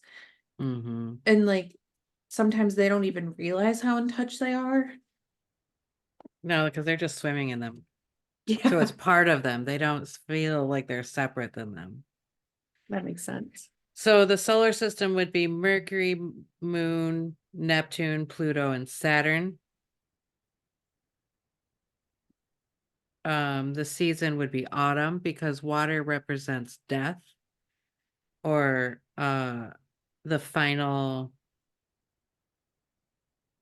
Mm-hmm. and like sometimes they don't even realize how in touch they are. No, because they're just swimming in them. So Yeah, it's part of them. They don't feel like they're separate than them. that makes sense. So the solar system would be Mercury, Moon, Neptune, Pluto, and Saturn. The season would be autumn because water represents death or the final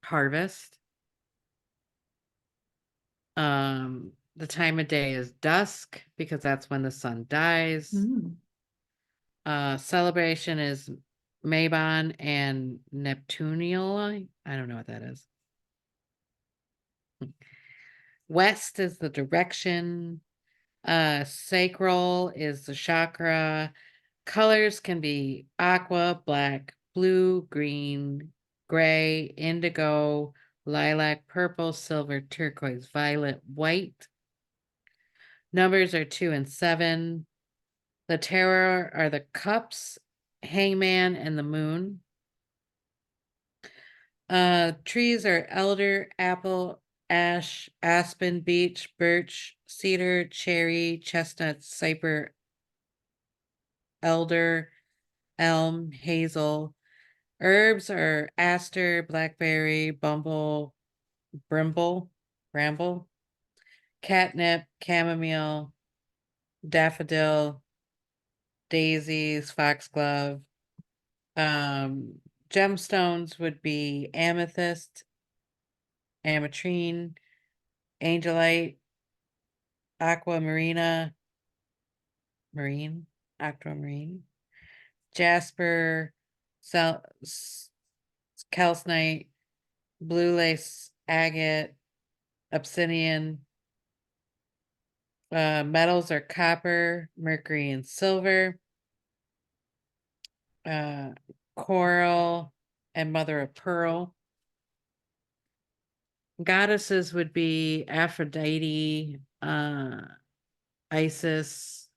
harvest. The time of day is dusk because that's when the sun dies. Mm. Celebration is Mabon and Neptunial. I don't know what that is. West is the direction. Sacral is the chakra. Colors can be aqua, black, blue, green, gray, indigo, lilac, purple, silver, turquoise, violet, white. Numbers are 2 and 7. The tarot are the cups, hangman, and the moon. Trees are elder, apple, ash, aspen, beech, birch, cedar, cherry, chestnut, cyper, elder, elm, hazel. Herbs are aster, blackberry, bramble, catnip, chamomile, daffodil, daisies, foxglove. Um, Gemstones would be amethyst, ametrine, angelite, aquamarina, marine, aquamarine, jasper, calcite, blue lace, agate, obsidian. Metals are copper, mercury, and silver. Uh, Coral and mother of pearl. Goddesses would be Aphrodite, Isis.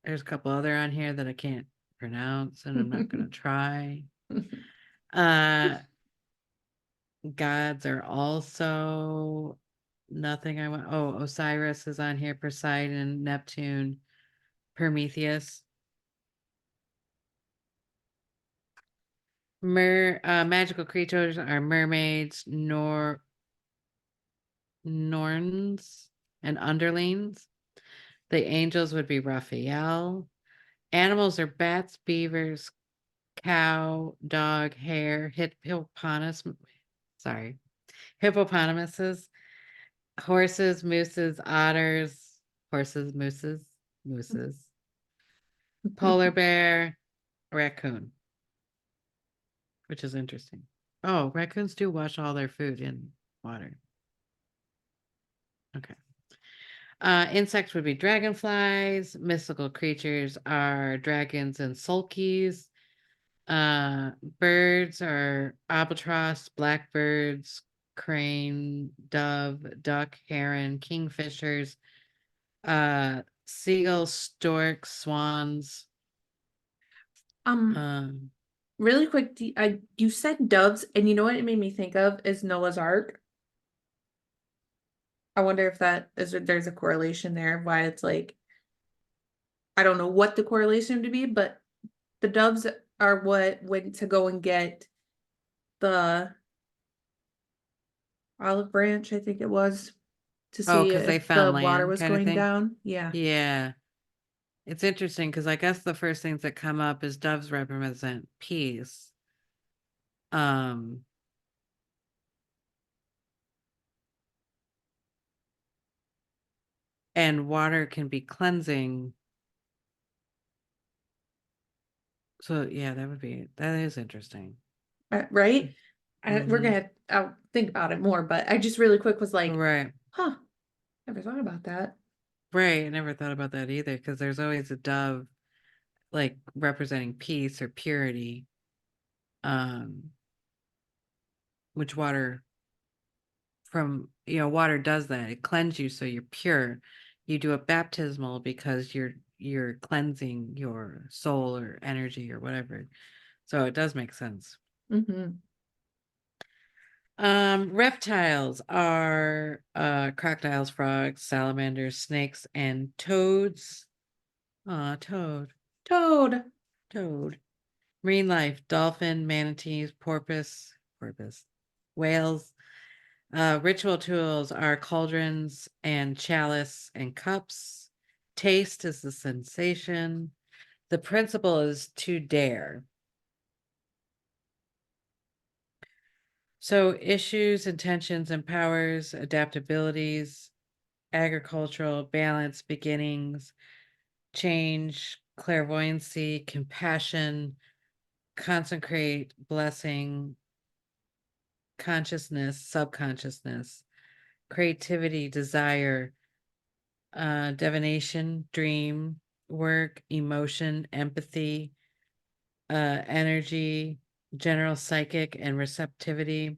There's a couple other on here that I can't pronounce, and I'm not going to try. Uh, Gods are also nothing I want. Oh, Osiris is on here, Poseidon, Neptune, Prometheus. Magical creatures are mermaids, Norns, and underlings. The angels would be Raphael. Animals are bats, beavers, cow, dog, hare, hippopotamuses, horses, mooses, otters, mooses, polar bear, raccoon, which is interesting. Oh, raccoons do wash all their food in water. Okay. Insects would be dragonflies. Mystical creatures are dragons and sulkies. Birds are albatross, blackbirds, crane, dove, duck, heron, kingfishers, seagulls, storks, swans. Um, Um, really quick, you said doves, and you know what it made me think of is Noah's Ark. I wonder if there's a correlation there, why it's like I don't know what the correlation would be, but the doves are what went to go and get the olive branch, I think it was, to oh, see because they if the found water land was kind of going thing. down. Yeah. Yeah. It's interesting because I guess the first things that come up is doves represent peace. Um, and water can be cleansing. So yeah, that is interesting. Right? We're Mm-hmm. gonna, I'll think about it more, but I just really quick was like, Right. huh, never thought about that. Right. I never thought about that either, because there's always a dove like representing peace or purity. Um, which water water does that. It cleanses you so you're pure. You do a baptismal because you're cleansing your soul or energy or whatever. So it does make sense. Mm-hmm. Reptiles are crocodiles, frogs, salamanders, snakes, and toads. Toad. Toad. Toad. Marine life, dolphin, manatees, porpoise, whales. Ritual tools are cauldrons and chalice and cups. Taste is the sensation. The principle is to dare. So issues, intentions, and powers, adaptabilities, agricultural, balance, beginnings, change, clairvoyancy, compassion, consecrate, blessing, consciousness, subconsciousness, creativity, desire, divination, dream, work, emotion, empathy, energy, general psychic and receptivity,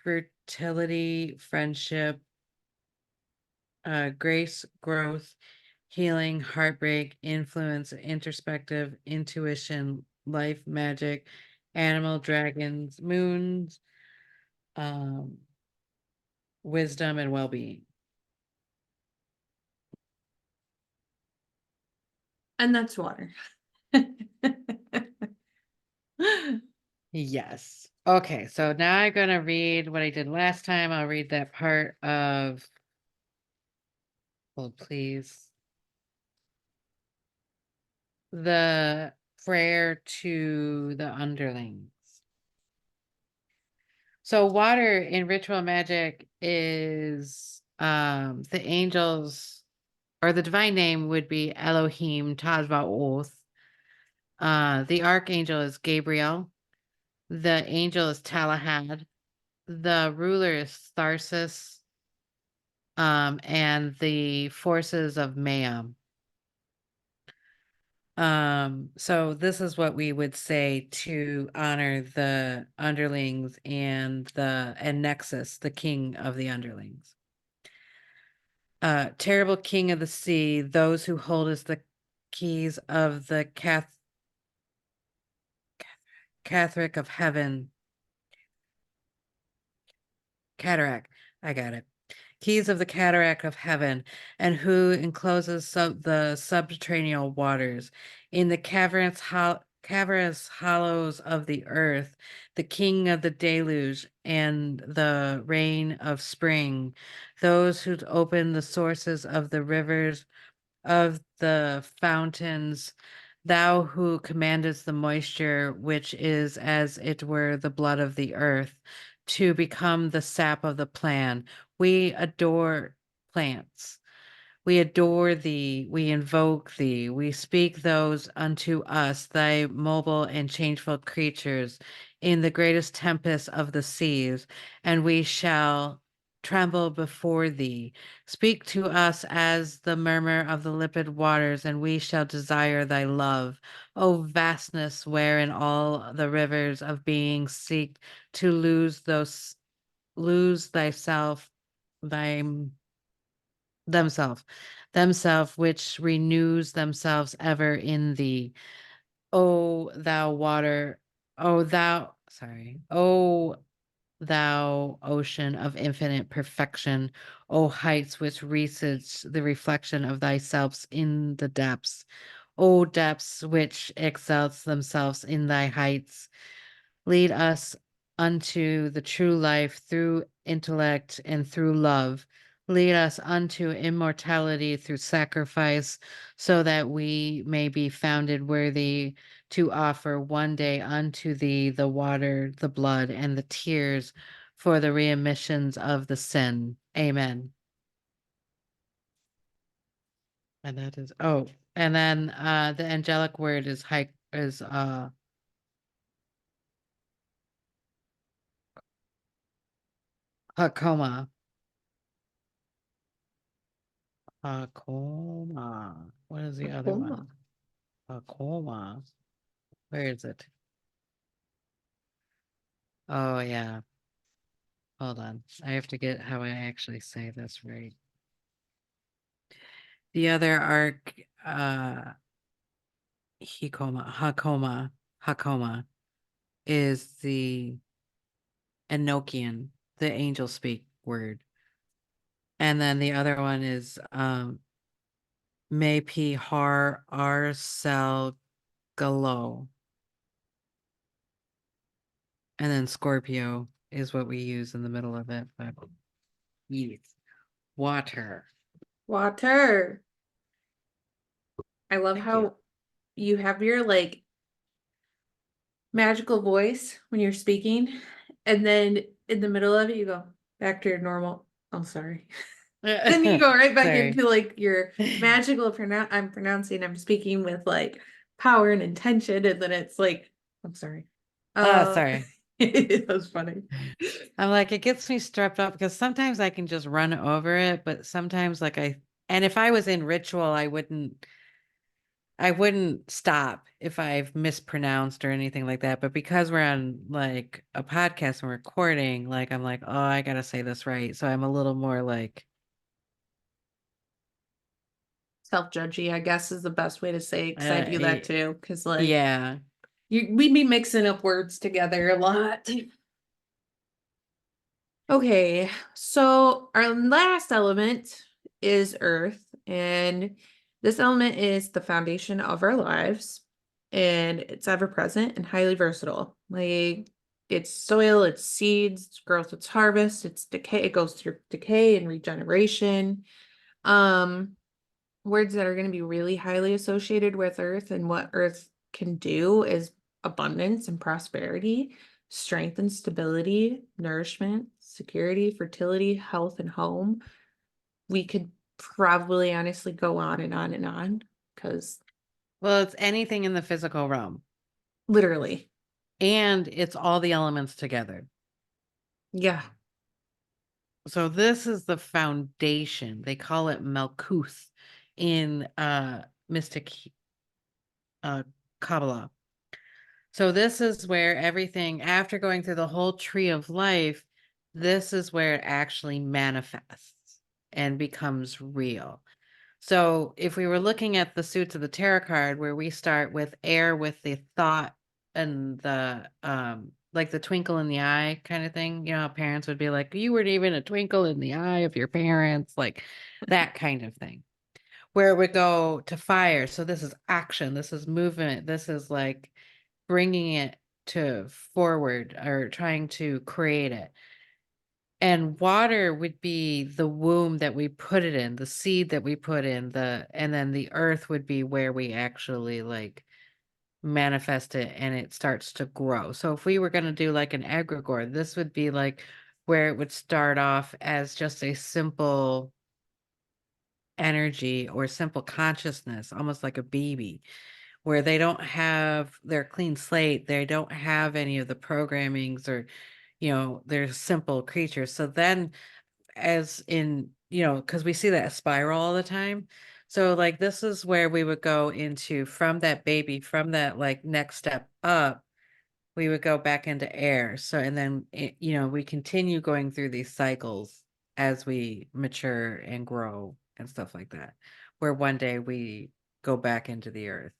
fertility, friendship, grace, growth, healing, heartbreak, influence, introspective, intuition, life, magic, animal, dragons, moons, um, wisdom, and well-being. And that's water. Yes. Okay, so now I'm gonna read what I did last time. I'll read that part of, hold please, the prayer to the underlings. So water in ritual magic is the angels, or the divine name would be Elohim Tazvaoth. The archangel is Gabriel. The angel is Talahad. The ruler is Tharsis. And the forces of Mayam. So this is what we would say to honor the underlings and Nexus, the king of the underlings. Terrible king of the sea, those who hold us the keys of the Catholic of heaven. Cataract. I got it. Keys of the cataract of heaven, and who encloses the subterranean waters in the cavernous hollows of the earth, the king of the deluge and the rain of spring, those who open the sources of the rivers of the fountains, thou who commandest the moisture, which is as it were the blood of the earth, to become the sap of the plant. We adore plants. We adore thee, we invoke thee, we speak those unto us, thy mobile and changeful creatures, in the greatest tempest of the seas, and we shall tremble before thee. Speak to us as the murmur of the limpid waters, and we shall desire thy love. O vastness wherein all the rivers of being seek to lose thyself, thy themselves which renews themselves ever in thee. O thou water, o thou ocean of infinite perfection, O heights which reaches the reflection of thyself in the depths, O depths which exalts themselves in thy heights. Lead us unto the true life through intellect and through love. Lead us unto immortality through sacrifice, so that we may be founded worthy to offer one day unto thee the water, the blood, and the tears for the remissions of the sin. Amen. And that is, oh, and then the angelic word is Hakoma. Hakoma. What is the other Cool. one? Hakoma. Where is it? Oh yeah. Hold on. I have to get how I actually say this right. The other arc, Hakoma is the Enochian, the angel speak word. And then the other one is Mepi Har Arcel Galo. And then Scorpio is what we use in the middle of it. But yes. Water. Water. I love Thank you. how you have your like magical voice when you're speaking, and then in the middle of it, you go back to your normal. Oh, sorry. Then you go right back Sorry. into like your magical I'm speaking with like power and intention, and then it's like, I'm sorry. Oh, Uh, sorry. it was funny. I'm like, it gets me strapped up because sometimes I can just run over it, but sometimes and if I was in ritual, I wouldn't stop if I've mispronounced or anything like that. But because we're on like a podcast and recording, like I'm like, oh, I gotta say this right. So I'm a little more like, Self-judgy, I guess, is the best way to say it, because I do that too. Because like yeah. we'd be mixing up words together a lot. Okay, so our last element is Earth, and this element is the foundation of our lives, and it's ever present and highly versatile. Like it's soil, it's seeds, it's growth, it's harvest, it's decay, it goes through decay and regeneration. Um, Words that are going to be really highly associated with Earth and what Earth can do is abundance and prosperity, strength and stability, nourishment, security, fertility, health, and home. We could probably honestly go on and on and on because Well, it's anything in the physical realm, literally, and it's all the elements together. yeah. So this is the foundation. They call it Malkuth in mystic uh Kabbalah. So this is where everything after going through the whole tree of life, this is where it actually manifests and becomes real. So if we were looking at the suits of the tarot card where we start with air with the thought and the like the twinkle in the eye kind of thing, you know, how parents would be like, you weren't even a twinkle in the eye of your parents, like that kind of thing. Where it would go to fire. So this is action, this is movement, this is like bringing it to forward or trying to create it. And water would be the womb that we put it in, the seed that we put in, and then the earth would be where we actually like manifest it and it starts to grow. So if we were going to do like an egregore, this would be like where it would start off as just a simple energy or simple consciousness, almost like a baby, where they don't have their clean slate, they don't have any of the programmings or, you know, they're simple creatures. So then as in, you know, because we see that spiral all the time. So like this is where we would go into from that baby, from that like next step up, we would go back into air. So and then you know, we continue going through these cycles as we mature and grow and stuff like that, where one day we go back into the earth.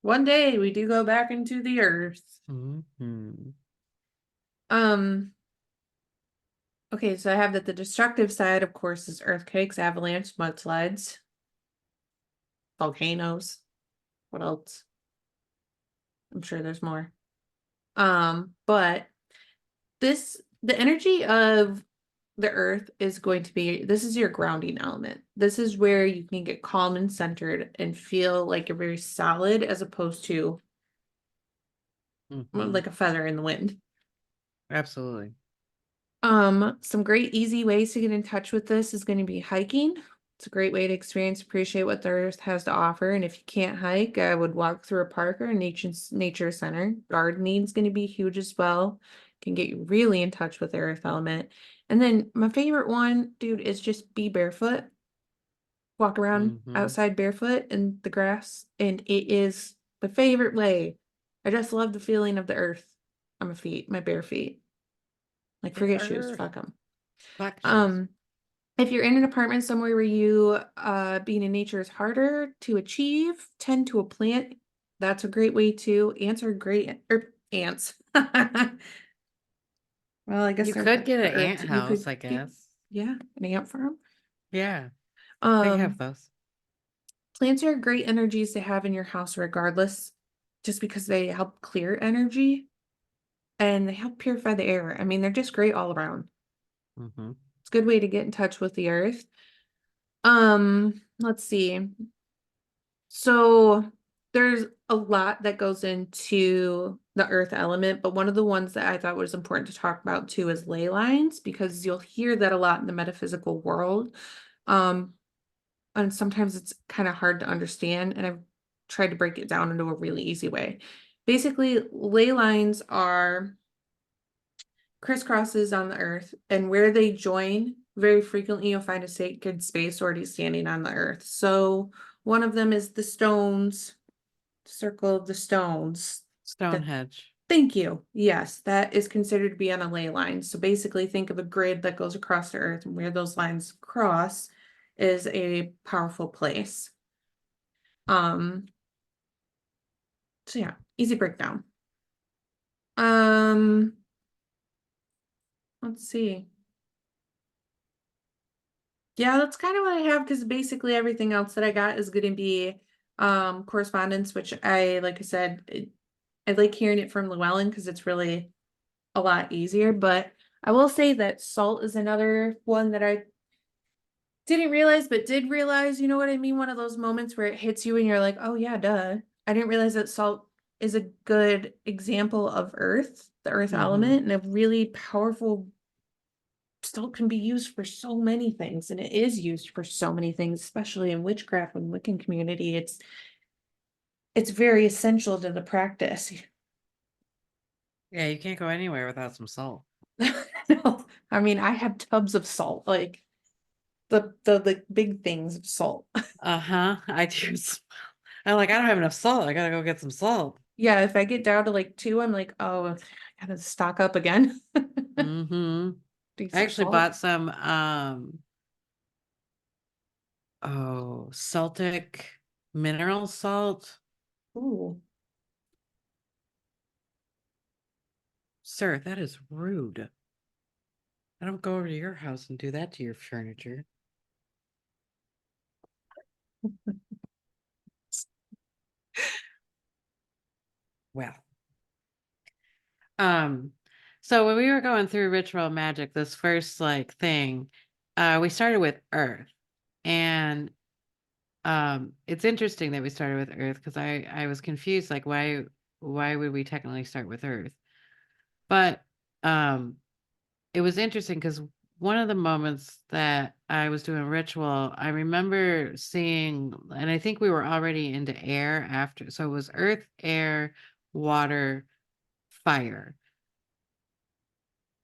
One day we do go back into the Earth. Mhm. Um, okay, so I have that the destructive side, of course, is earthquakes, avalanche, mudslides, volcanoes. What else? I'm sure there's more. But the energy of the earth is going to be, this is your grounding element. This is where you can get calm and centered and feel like you're very solid as opposed to Mhm. like a feather in the wind. Absolutely. Some great easy ways to get in touch with this is going to be hiking, It's a great way to experience, appreciate what the earth has to offer. And if you can't hike, I would walk through a park or a nature center. Gardening is going to be huge as well. Can get you really in touch with the earth element. And then my favorite one, dude, is just be barefoot. Walk around Mm-hmm. outside barefoot in the grass. And it is the favorite way. I just love the feeling of the earth on my feet, my bare feet. Like The forget shoes, earth. fuck them. Fuck shoes. Um, if you're in an apartment somewhere where you being in nature is harder to achieve, tend to a plant. That's a great way to answer great or ants. Well, I guess You they're could part get of an the earth. ant You house, could I get, guess. yeah, an ant farm. Yeah, they have Um, those. Plants are great energies to have in your house regardless, just because they help clear energy and they help purify the air. I mean, they're just great all around. Mm-hmm. It's a good way to get in touch with the earth. Let's see. So there's a lot that goes into the earth element, but one of the ones that I thought was important to talk about too is ley lines, because you'll hear that a lot in the metaphysical world. Um, and sometimes it's kind of hard to understand, and I've tried to break it down into a really easy way. Basically, ley lines are crisscrosses on the earth, and where they join, very frequently you'll find a sacred space already standing on the earth. So one of them is the stones, circle of the stones. That, Stonehenge. thank you. Yes, that is considered to be on a ley line. So basically think of a grid that goes across the earth, and where those lines cross is a powerful place. Um, so yeah, easy breakdown. Um, let's see. Yeah, that's kind of what I have, because basically everything else that I got is going to be correspondence, which like I said, I like hearing it from Llewellyn because it's really a lot easier. But I will say that salt is another one that I didn't realize, but did realize, you know what I mean? One of those moments where it hits you and you're like, oh yeah, duh. I didn't realize that salt is a good example of earth, the earth Mm-hmm. element, and a really powerful still can be used for so many things, and it is used for so many things, especially in witchcraft and Wiccan community. It's very essential to the practice. Yeah, you can't go anywhere without some salt. No, I mean, I have tubs of salt, like the big things of salt. Uh-huh. I do. I'm like, I don't have enough salt. I gotta go get some salt. Yeah, if I get down to like two, I'm like, oh, I gotta stock up again. Mm-hmm. Do I some actually salt. bought some Celtic mineral salt. Ooh. Sir, that is rude. I don't go over to your house and do that to your furniture. Well, um, so when we were going through ritual magic, this first like thing, we started with earth. And it's interesting that we started with earth because I was confused, like why would we technically start with earth? But um it was interesting because one of the moments that I was doing ritual, I remember seeing, and I think we were already into air after. So it was earth, air, water, fire.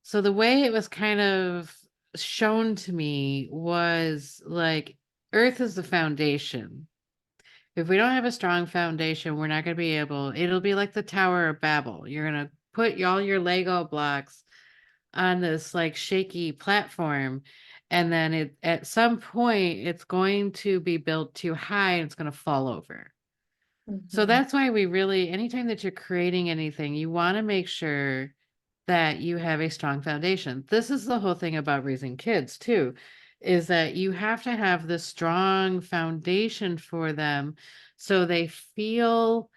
So the way it was kind of shown to me was like earth is the foundation. If we don't have a strong foundation, we're not going to be able, it'll be like the Tower of Babel. You're going to put all your Lego blocks on this like shaky platform, and then at some point it's going to be built too high and it's going to fall over. So Mhm. that's why we really, anytime that you're creating anything, you want to make sure that you have a strong foundation. This is the whole thing about raising kids too, is that you have to have this strong foundation for them so they feel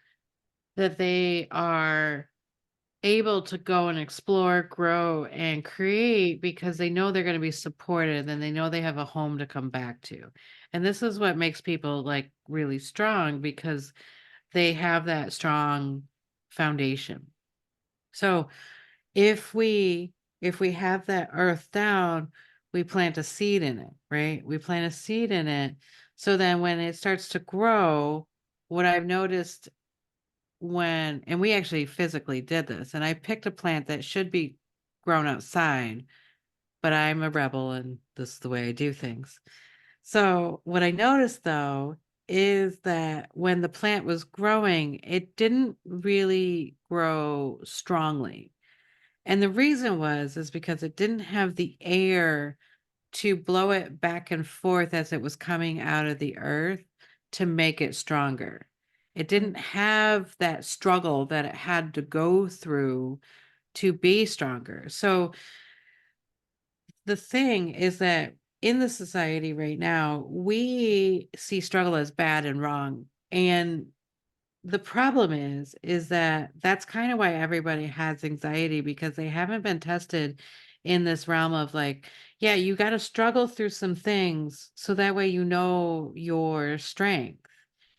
that they are able to go and explore, grow, and create because they know they're going to be supported and they know they have a home to come back to. And this is what makes people like really strong because they have that strong foundation. So if we have that earth down, we plant a seed in it, right? We plant a seed in it. So then when it starts to grow, what I've noticed and we actually physically did this, and I picked a plant that should be grown outside, but I'm a rebel and this is the way I do things. So what I noticed though is that when the plant was growing, it didn't really grow strongly. And the reason is because it didn't have the air to blow it back and forth as it was coming out of the earth to make it stronger. It didn't Mm. have that struggle that it had to go through to be stronger. So the thing is that in the society right now, we see struggle as bad and wrong. And the problem is that that's kind of why everybody has anxiety because they haven't been tested in this realm of like, yeah, you got to struggle through some things so that way you know your strength.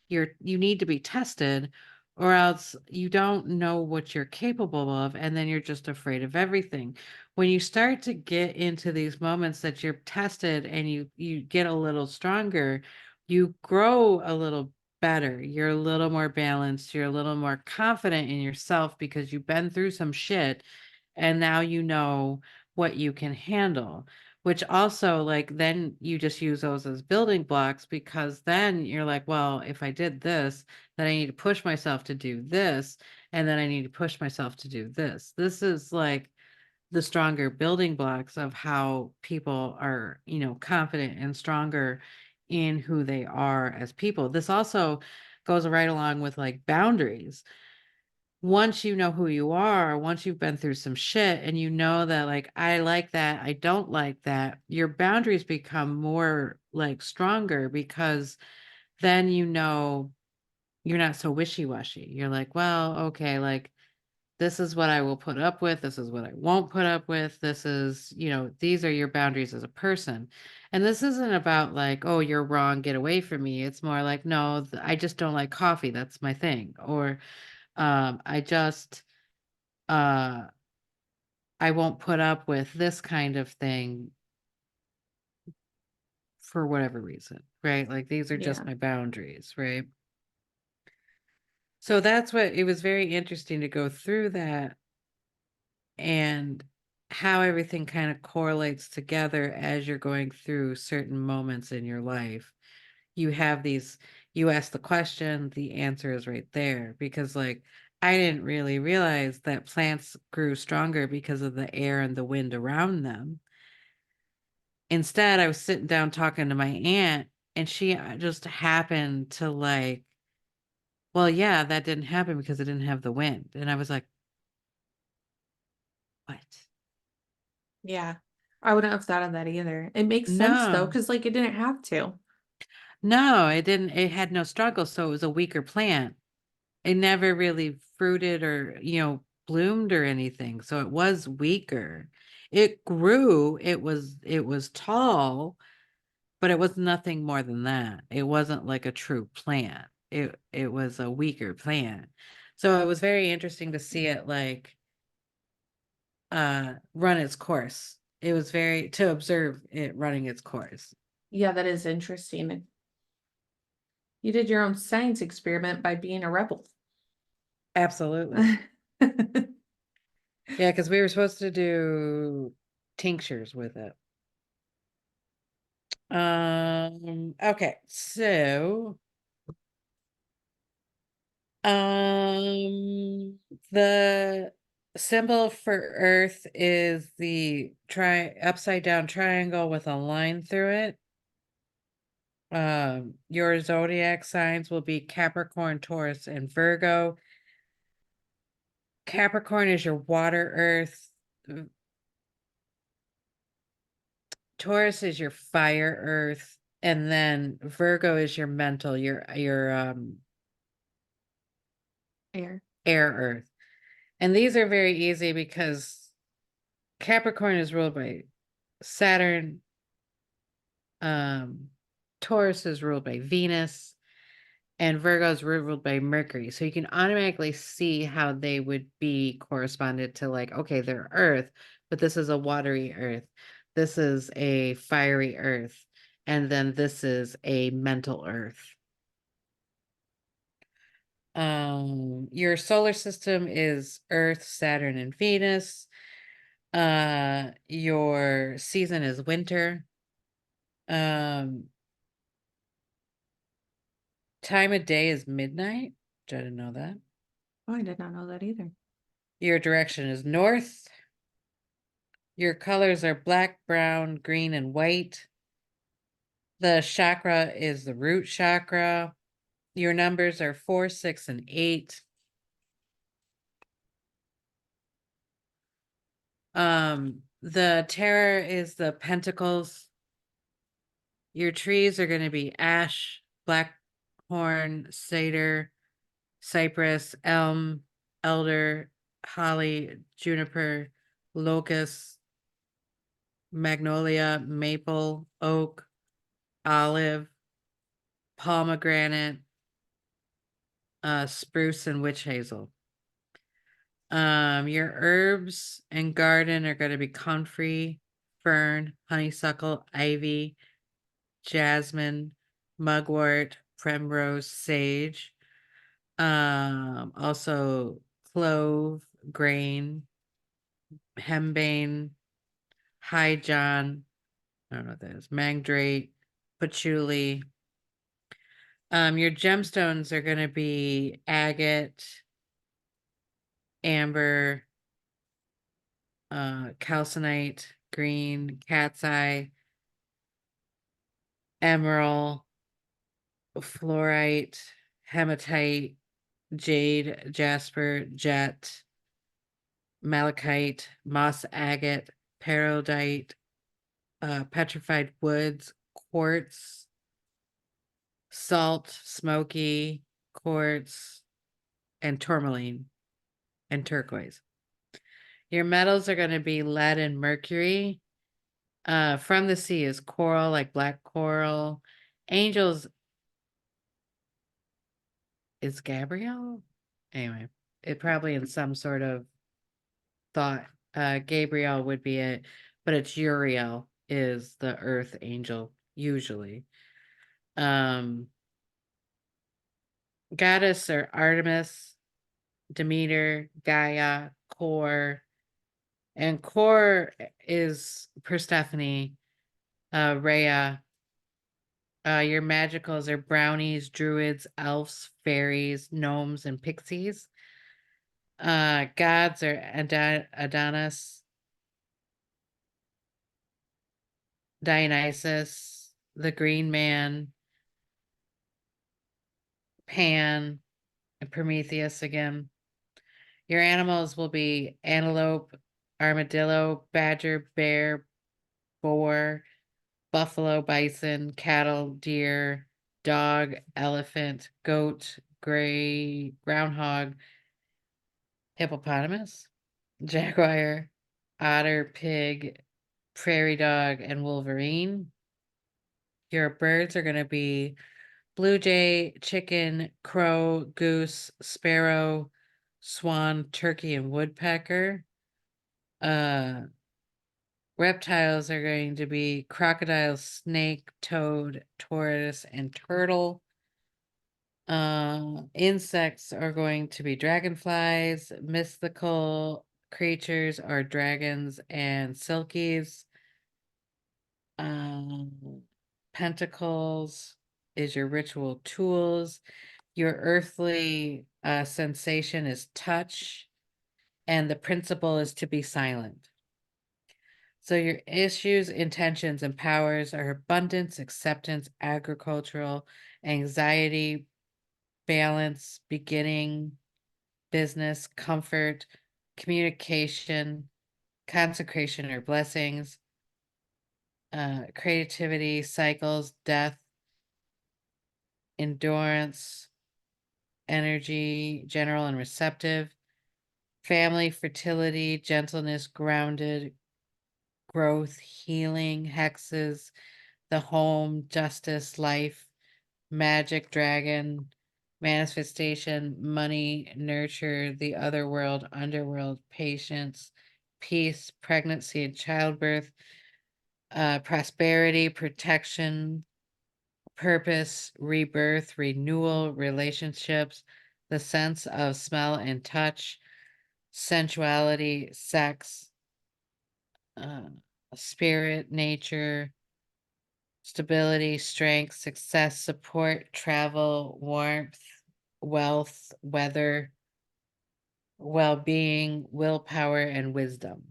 You need to be tested or else you don't know what you're capable of and then you're just afraid of everything. When you start to get into these moments that you're tested and you get a little stronger, you grow a little better. You're a little more balanced, you're a little more confident in yourself because you've been through some shit and now you know what you can handle. Which also, like, then you just use those as building blocks because then you're like, well, if I did this, then I need to push myself to do this, and then I need to push myself to do this. This is like the stronger building blocks of how people are, confident and stronger in who they are as people. This also goes right along with like boundaries once you know who you are, once you've been through some shit and you know that like I like that, I don't like that, your boundaries become more like stronger because then you know you're not so wishy-washy. You're like, well, okay, like this is what I will put up with, this is what I won't put up with. This is, these are your boundaries as a person. And this isn't about like, oh, you're wrong, get away from me. It's more like, no, I just don't like coffee. That's my thing. Or I just uh I won't put up with this kind of thing for whatever reason, right? Like these are just Yeah. my boundaries, right? So that's what it was very interesting to go through that and how everything kind of correlates together as you're going through certain moments in your life. You have these, you ask the question, the answer is right there because like I didn't really realize that plants grew stronger because of the air and the wind around them. Instead, I was sitting down talking to my aunt, and she just happened to like, well, yeah, that didn't happen because it didn't have the wind. And I was like, what? Yeah. I wouldn't have thought of that either. It makes sense though, No, because like it didn't have to. no, it didn't. It had no struggle. So it was a weaker plant. It never really fruited or, bloomed or anything. So it was weaker. It grew. It was tall, but it was nothing more than that. It wasn't like a true plant. It was a weaker plant. So it was very interesting to see it like run its course. It was very to observe it running its course. Yeah, that is interesting. You did your own science experiment by being a rebel. Absolutely. Yeah, because we were supposed to do tinctures with it. Okay, so the symbol for Earth is the upside down triangle with a line through it. Your zodiac signs will be Capricorn, Taurus, and Virgo. Capricorn is your water earth. Taurus is your fire earth, and then Virgo is your mental, your Air. air earth. And these are very easy because Capricorn is ruled by Saturn, um, Taurus is ruled by Venus, and Virgo is ruled by Mercury. So you can automatically see how they would be corresponded to like, okay, they're Earth, but this is a watery Earth. This is a fiery earth. And then this is a mental earth. Your solar system is Earth, Saturn, and Venus. Your season is winter. Um, time of day is midnight. I didn't know that. Oh, I did not know that either. Your direction is north. Your colors are black, brown, green, and white. The chakra is the root chakra. Your numbers are 4, 6, and 8. The terror is the pentacles. Your trees are going to be ash, blackthorn, cedar, cypress, elm, elder, holly, juniper, locust, magnolia, maple, oak, olive, pomegranate, spruce, and witch hazel. Your herbs and garden are going to be comfrey, fern, honeysuckle, ivy, jasmine, mugwort, primrose, sage. Also clove, grain, hembane, high john, I don't know what that is, mandrate, patchouli. Your gemstones are going to be agate, amber, calcinite, green, cat's eye, emerald, fluorite, hematite, jade, jasper, jet, malachite, moss agate, peridot, petrified woods, quartz, salt, smoky, quartz, and tourmaline, and turquoise. Your metals are going to be lead and mercury. From the sea is coral, like black coral. Angels is Gabriel? Anyway, it probably in some sort of thought. Gabriel would be it, but it's Uriel is the earth angel, usually. Um, Goddess are Artemis, Demeter, Gaia, Kor, and Kor is Persephone, Rhea. Your magicals are brownies, druids, elves, fairies, gnomes, and pixies. Gods are Adonis, Dionysus, the Green Man, Pan, and Prometheus again. Your animals will be antelope, armadillo, badger, bear, boar, buffalo, bison, cattle, deer, dog, elephant, goat, gray, groundhog, hippopotamus, jaguar, otter, pig, prairie dog, and wolverine. Your birds are going to be blue jay, chicken, crow, goose, sparrow, swan, turkey, and woodpecker. Reptiles are going to be crocodile, snake, toad, tortoise, and turtle. Insects are going to be dragonflies. Mystical creatures are dragons and silkies. Pentacles is your ritual tools. Your earthly sensation is touch, and the principle is to be silent. So your issues, intentions, and powers are abundance, acceptance, agricultural, anxiety, balance, beginning, business, comfort, communication, consecration or blessings, creativity, cycles, death, endurance, energy, general and receptive, family, fertility, gentleness, grounded, growth, healing, hexes, the home, justice, life, magic, dragon, manifestation, money, nurture, the other world, underworld, patience, peace, pregnancy and childbirth, prosperity, protection, purpose, rebirth, renewal, relationships, the sense of smell and touch, sensuality, sex, uh, spirit, nature, stability, strength, success, support, travel, warmth, wealth, weather, well being, willpower, and wisdom.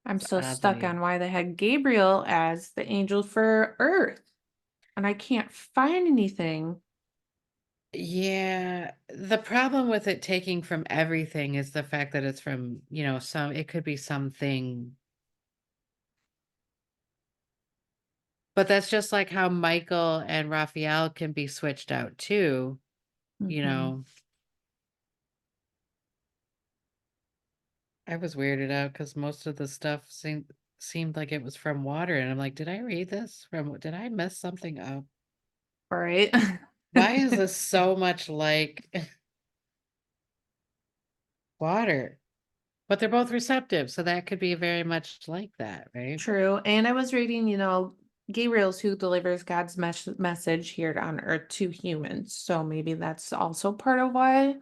I'm It's so stuck oddly. on why they had Gabriel as the angel for Earth, and I can't find anything. Yeah, the problem with it taking from everything is the fact that it's from, it could be something, but that's just like how Michael and Raphael can be switched out too, you Hmm. know. I was weirded out because most of the stuff seemed like it was from water, and I'm like, did I read this from? Did I mess something up? All right. Why is this so much like water? But they're both receptive, so that could be very much like that, right? True. And I was reading, Gabriel's who delivers God's message here on Earth to humans. So maybe that's also part of why.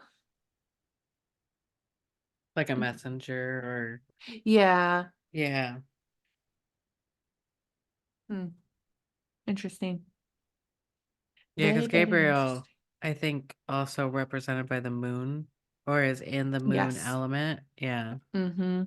Like a messenger or Yeah. yeah. Hmm. Interesting. Yeah, Very, because very Gabriel, interesting. I think, also represented by the moon or is in the moon Yes. element. Yeah. Mm-hmm.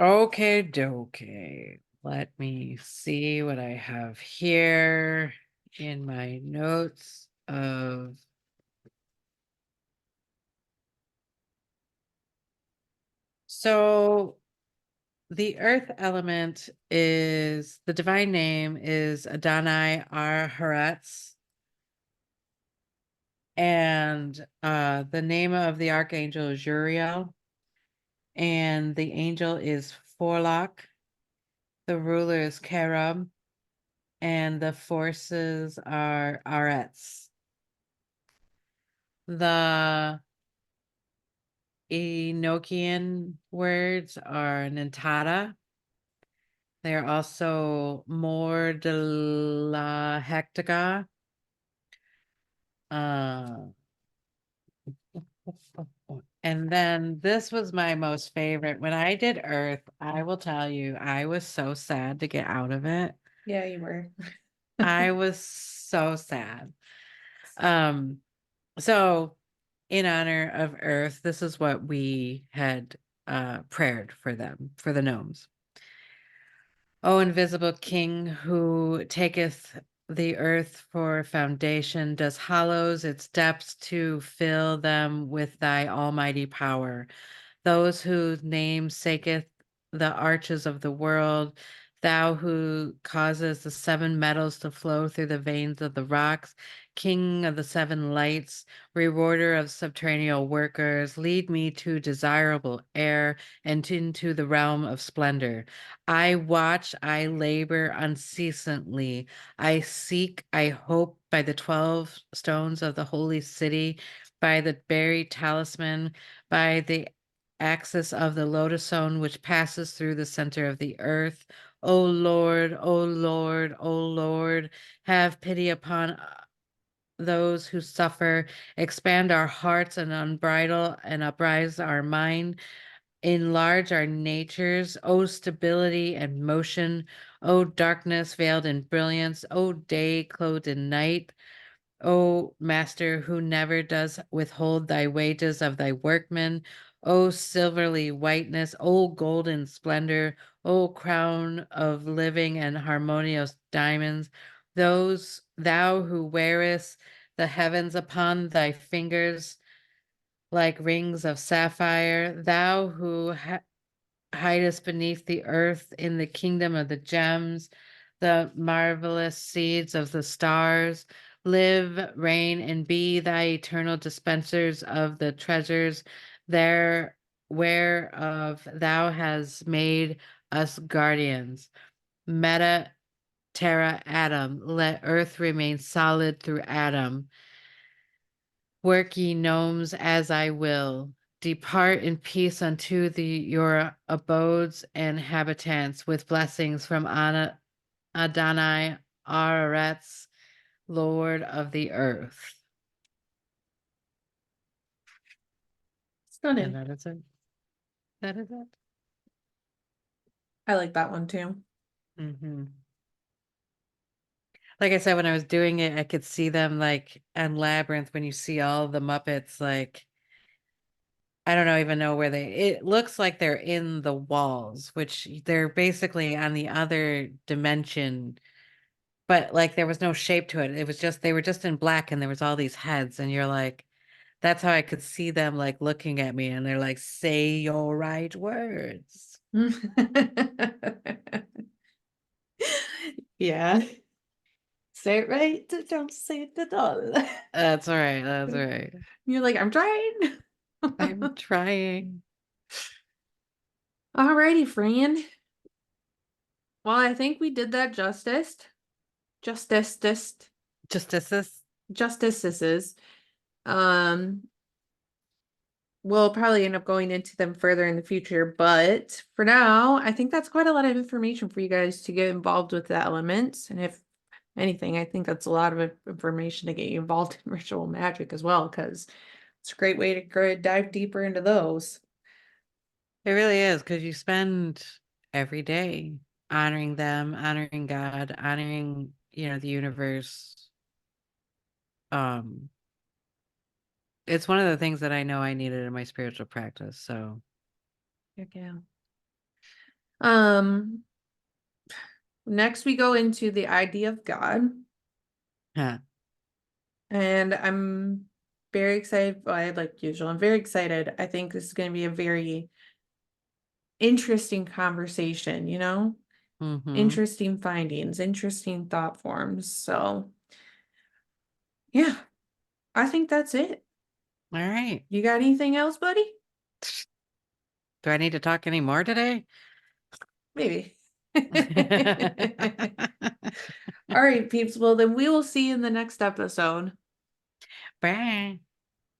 Okay, dokie. Let me see what I have here in my notes of. So the earth element is the divine name is Adonai Ar, and the name of the archangel is Uriel, and the angel is Forlock. The ruler is Kerub, and the forces are Arets. The Enochian words are Nintata. They are also More de la Hectaga. Uh, and then this was my most favorite. When I did Earth, I will tell you, I was so sad to get out of it. Yeah, you were. I was so sad. Um, so in honor of Earth, this is what we had prayed for them, for the gnomes. O invisible King, who taketh the earth for foundation, does hollows its depths to fill them with thy almighty power. Those whose name saketh the arches of the world, thou who causes the seven metals to flow through the veins of the rocks, King of the seven lights, rewarder of subterranean workers, lead me to desirable air and into the realm of splendor. I watch, I labor unceasingly. I seek, I hope by the 12 stones of the holy city, by the buried talisman, by the axis of the lotus stone which passes through the center of the earth. O Lord, O Lord, O Lord, have pity upon those who suffer, expand our hearts and unbridle and uprise our mind, enlarge our natures, O stability and motion, O darkness veiled in brilliance, O day clothed in night, O Master, who never does withhold thy wages of thy workmen, O silverly whiteness, O golden splendor, O crown of living and harmonious diamonds, those thou who wearest the heavens upon thy fingers like rings of sapphire, thou who hidest beneath the earth in the kingdom of the gems, the marvelous seeds of the stars. Live, reign, and be thy eternal dispensers of the treasures there whereof thou hast made us guardians. Meta terra Adam, let earth remain solid through Adam. Work ye gnomes as I will. Depart in peace unto your abodes and habitants with blessings from Adonai Aretz, Lord of the earth. And Stunning. that is it. That is it. I like that one too. Mm-hmm. Like I said, when I was doing it, I could see them like on Labyrinth when you see all the Muppets, like I don't know even know where it looks like they're in the walls, which they're basically on the other dimension, but like there was no shape to it. It was just they were just in black and there was all these heads, and you're like, that's how I could see them like looking at me and they're like, say your right words. Yeah. Say it right, don't say it at all. That's right. That's right. You're like, I'm trying. I'm trying. Alrighty, Fran. Well, I think we did that justice. Justices. Justices. Um, we'll probably end up going into them further in the future, but for now, I think that's quite a lot of information for you guys to get involved with the elements. And if anything, I think that's a lot of information to get you involved in ritual magic as well, because it's a great way to dive deeper into those. It really is because you spend every day honoring them, honoring God, honoring, the universe. Um, it's one of the things that I know I needed in my spiritual practice. So, Heck yeah. Um, Next we go into the idea of God, yeah. and I'm very excited. Well, I like usual. I'm very excited. I think this is going to be a very interesting conversation, Mm-hmm. interesting findings, interesting thought forms. So, yeah, I think that's it. All right. You got anything else, buddy? Do I need to talk any more today? Maybe. All right, peeps. Well, then we will see you in the next episode. Bye.